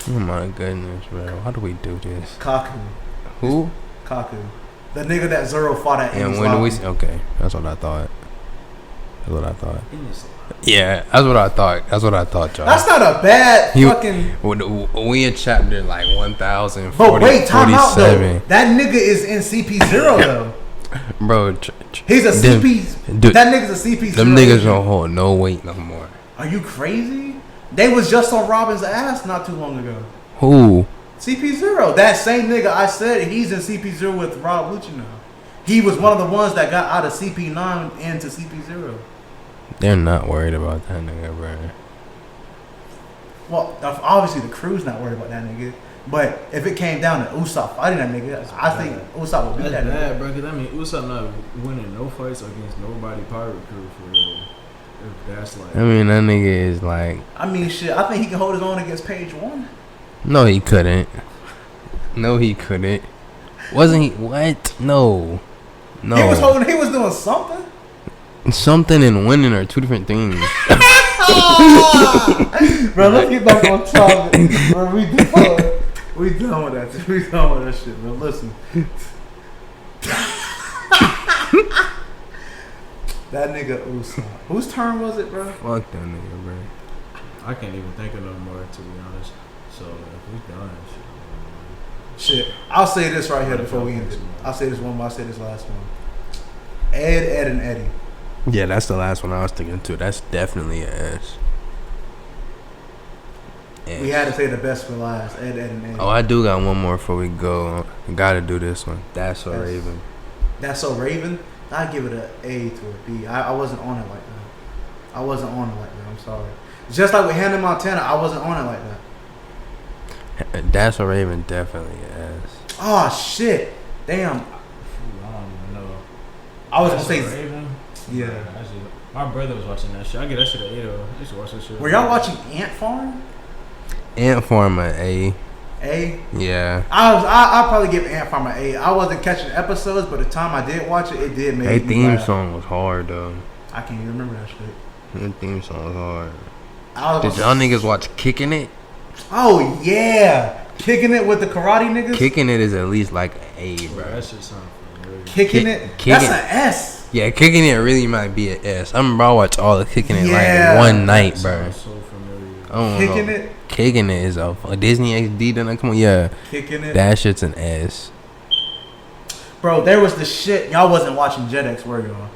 Oh my goodness, bro! How do we do this? Kaku. Who? Kaku. The nigga that Zoro fought at. And when do we? Okay, that's what I thought. Yeah, that's what I thought, y'all. That's not a bad fucking. We in chapter like 1040. But wait, time out though. That nigga is in CP0 though. Bro, he's a CP. That nigga's a CP0. Them niggas don't hold no weight no more. Are you crazy? They was just on Robin's ass not too long ago. Who? CP0. That same nigga I said he's in CP0 with Rob Lucci now. He was one of the ones that got out of CP9 into CP0. They're not worried about that nigga, bro. Well, obviously the crew's not worried about that nigga. But if it came down to Usopp fighting that nigga, I think Usopp would beat that nigga. That's bad, bro. Because I mean, Usopp not winning no fights against nobody pirate crew for real. If that's like. I mean, that nigga is like. I mean, shit. I think he can hold his own against Page 1. No, he couldn't. No, he couldn't. Wasn't he? What? No. He was doing something. Something and winning are two different things. Bro, let's get back on topic. Bro, we done with that. We done with that shit, bro. Listen. That nigga Usopp. Whose turn was it, bro? Fuck that nigga, bro. I can't even think of no more, to be honest. So if we done shit. I'll say this right here before we end it. I'll say this one more. I'll say this last one. Ed, and Eddie. Yeah, that's the last one I was thinking too. That's definitely an S. We had to say the best for last. Ed, and Eddie. Oh, I do got one more before we go. Gotta do this one. That's so Raven. That's so Raven. I'd give it an A to a B. I wasn't on it like that. I'm sorry. Just like with Hannah Montana, I wasn't on it like that. That's so Raven definitely S. Oh shit! Damn. I don't even know. I was gonna say Raven. Yeah. My brother was watching that shit. I get that shit at 8. I used to watch that shit. Were y'all watching Ant Farm? Ant Farm an A. A? Yeah. I'll probably give Ant Farm an A. I wasn't catching episodes, but the time I did watch it, it did make me Their theme laugh. song was hard though. I can't even remember that shit. Their theme song was hard. Did y'all niggas watch Kicking It? Oh yeah, Kicking It with the karate niggas. Kicking It is at least like an A, bro. That shit sound familiar. Kicking It. That's an S. Yeah, Kicking It really might be an S. I remember I watched all the Kicking It like one night, bro. So familiar. I don't Kicking know. It. kicking it is a Disney XD. Then come on, yeah, Kicking it. that shit's an ass. Bro, there was the shit. Y'all wasn't watching Jetix, were y'all?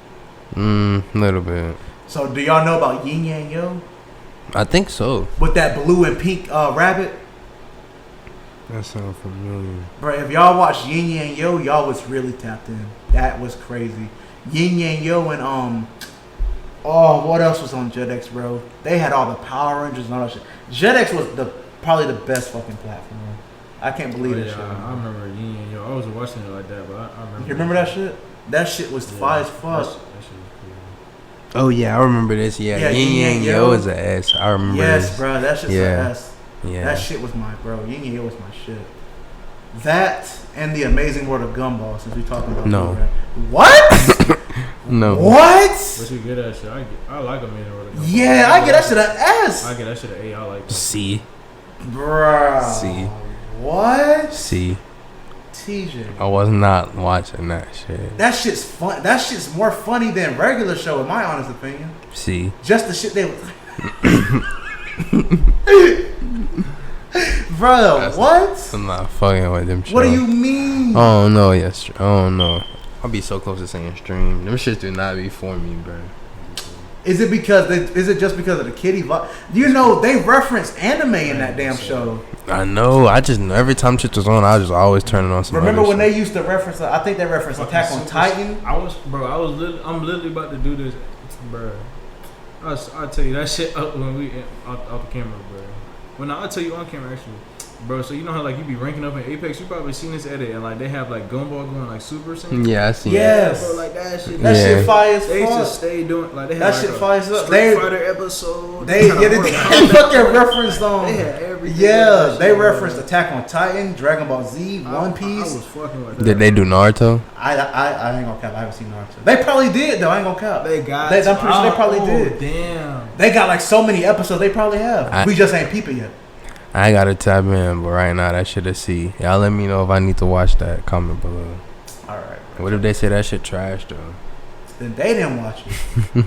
Little bit. So do y'all know about Yin Yang Yo? I think so. With that blue and pink rabbit? That sounds familiar. Bro, if y'all watched Yin Yang Yo, y'all was really tapped in. That was crazy. Yin Yang Yo and what else was on Jetix, bro? They had all the Power Rangers and all that shit. Jetix was probably the best fucking platform. I can't believe that shit. I remember Yin and Yo. I wasn't watching it like that, but I remember. You remember that shit? That shit was fire as fuck. That shit was cool. Oh yeah, I remember this. Yeah, Yin Yang Yo is an ass. I remember. Yes, this. bro, that shit's an ass. Yeah. That shit was my bro. Yin Yang Yo was my shit. That and the Amazing World of Gumball. Since we talking about what? No. What? But you get that shit. I like Amazing World of Gumball. Yeah, I get that shit an S. I get that shit an A. I like that. C. Bruh. C. What? C. TJ. I was not watching that shit. That shit's fun. That shit's more funny than regular show, in my honest opinion. C. Just the shit they was. Bro, what? I'm not fucking with them shit. What do you mean? Oh no, yes. Oh no. I'll be so close to saying stream. Them shits do not be for me, bro. Is it just because of the kitty vibe? You know, they reference anime in that damn show. I know. I just know every time shit was on, I just always turn it on. Remember when they used to reference? I think they referenced Attack on Titan. I'm literally about to do this, bro. I'll tell you that shit up when we off the camera, bro. Well, I'll tell you on camera actually. Bro, so you know how like you be ranking up in Apex? You probably seen this edit and like they have like Gumball going like Super Saiyan. Yeah, I seen yes. Bro, like that shit. That shit fire as fuck. They used to stay doing like they had that like shit fire as up. Street Fighter episode. They fucking referenced on. They had everything. Yeah, they referenced Attack on Titan, Dragon Ball Z, One Piece. I was fucking with that. Did they do Naruto? I ain't gonna cap. I haven't seen Naruto. They probably did though. I ain't gonna cap. They got. I'm pretty sure they probably did. Damn. They got like so many episodes. They probably have. We just ain't peeping yet. I gotta tap in, but right now that shit is C. Y'all let me know if I need to watch that. Comment below. Alright. What if they say that shit trash though? Then they didn't watch it.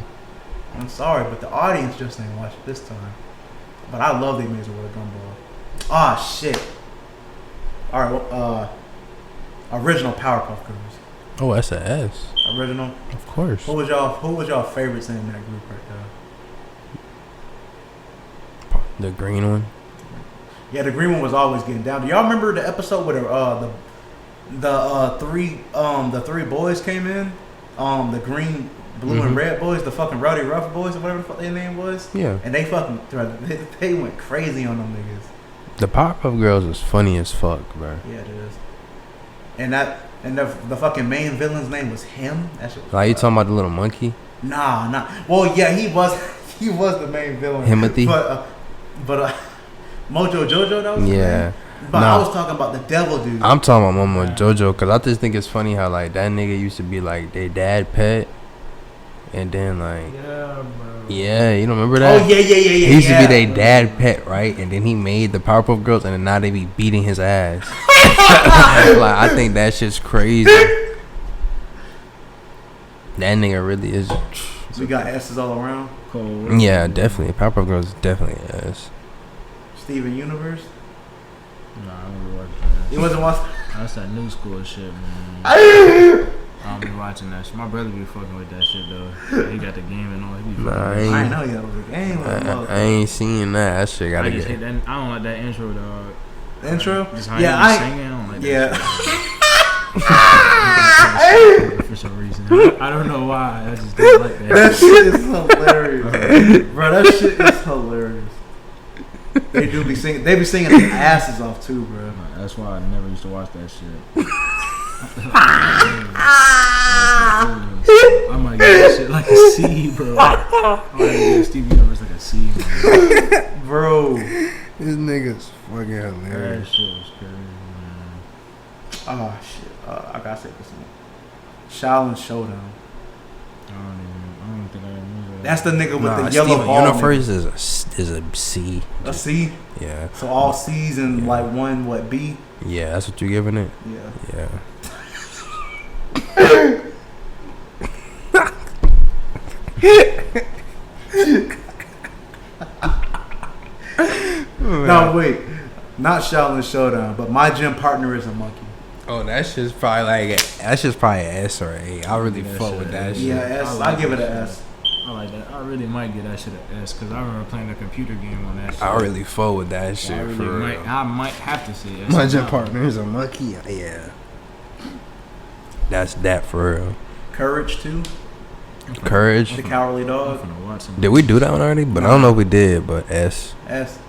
I'm sorry, but the audience just didn't watch it this time. But I love the Amazing World of Gumball. Ah, shit. Alright, original Powerpuff Girls. Oh, that's a S. Original. Of course. Who was y'all favorites in that group right there? The green one. Yeah, the green one was always getting down. Do y'all remember the episode where the three boys came in? The green, blue, and red boys, the fucking Rowdy Rough boys, or whatever the fuck their name was. Yeah. And they fucking they went crazy on them niggas. The Powerpuff Girls is funny as fuck, bro. Yeah, it is. And the fucking main villain's name was him. That shit was Like you talking about the little monkey? Nah. Well, yeah, he was the main villain. Himothy. But Mojo Jojo, that was his name? But I was talking about the devil dude. I'm talking about Momo Jojo because I just think it's funny how like that nigga used to be like their dad pet, and then like yeah, you don't remember that? Oh yeah. He used to be their dad pet, right? And then he made the Powerpuff Girls, and then now they be beating his ass. Like I think that shit's crazy. That nigga really is. We got S's all around. Cold. Yeah, definitely. Powerpuff Girls is definitely an S. Steven Universe. Nah, I don't be watching that. You wasn't watching. That's that new school shit, man. I don't be watching that shit. My brother be fucking with that shit though. He got the game and all. He be Nah, I ain't know he was a game. I ain't seen that. That shit gotta I just get. hate that. I don't like that intro, dog. The intro? Just how Yeah, he be singing. I don't like that shit. For some reason, I don't know why. I just don't like that. That shit is hilarious, bro. That shit is hilarious. They do be singing. They be singing their asses off too, bro. That's why I never used to watch that shit. I might get that shit like a C, bro. I might get Stevie Universe like a C, man. Bro. This nigga's fucking hilarious. That shit was crazy, man. Oh shit. I gotta say this one. Shaolin Showdown. I don't think I remember that. That's the nigga with the yellow Steven ball. Universe is a C. A C? Yeah. So all C's and like one B? Yeah, that's what you giving it? Yeah. Yeah. No, No, wait. Not Shaolin Showdown, but my gym partner is a monkey. Oh, that's just probably an S or A. I really fuck with that shit. Yeah, S. I give it an S. I like that. I really might get that shit an S because I remember playing a computer game on that shit. I really fuck with that shit. I might have to say S. My gym partner is a monkey. Yeah. That's that for real. Courage too. Courage. The Cowardly Dog. Did we do that one already? But I don't know if we did. But S. S.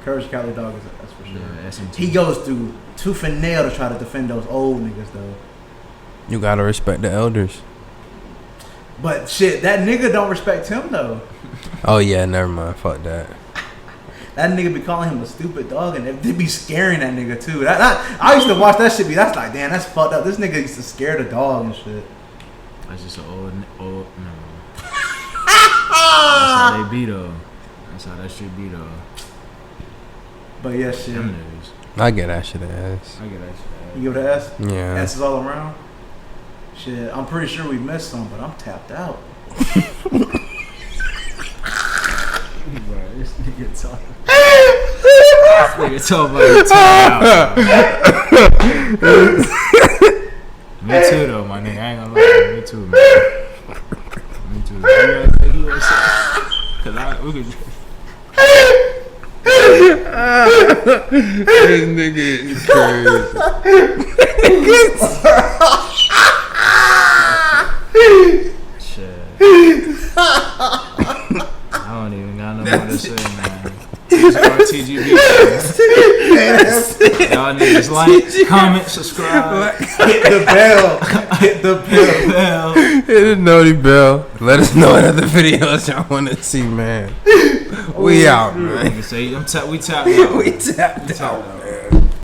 Courage, the Cowardly Dog is an S for sure. Yeah, S and He goes through tooth and nail to try to defend those old niggas though. You gotta respect the elders. But shit, that nigga don't respect him though. Oh yeah, never mind. Fuck that. That nigga be calling him a stupid dog, and they be scaring that nigga too. I used to watch that shit. That's like, damn, that's fucked up. This nigga used to scare the dog and shit. That's just an old. No. That's how they be though. That's how that shit be though. But yeah, shit. Them niggas. I get that shit an S. I get that shit. You give it an S? Yeah. S is all around? Shit, I'm pretty sure we missed some, but I'm tapped out. Bro, this nigga talking. This nigga talking about tapped out. Me too, though, my nigga. I ain't gonna lie. Me too, man. Me too. Cause we could. This nigga is crazy. Shit. I don't even got no more to say, man. TGRTGB. Y'all niggas like, comment, subscribe, hit the bell. Hit the bell. Hit the naughty bell. Let us know what other videos y'all want to see, man. We out, man. we tapped out. We tapped out.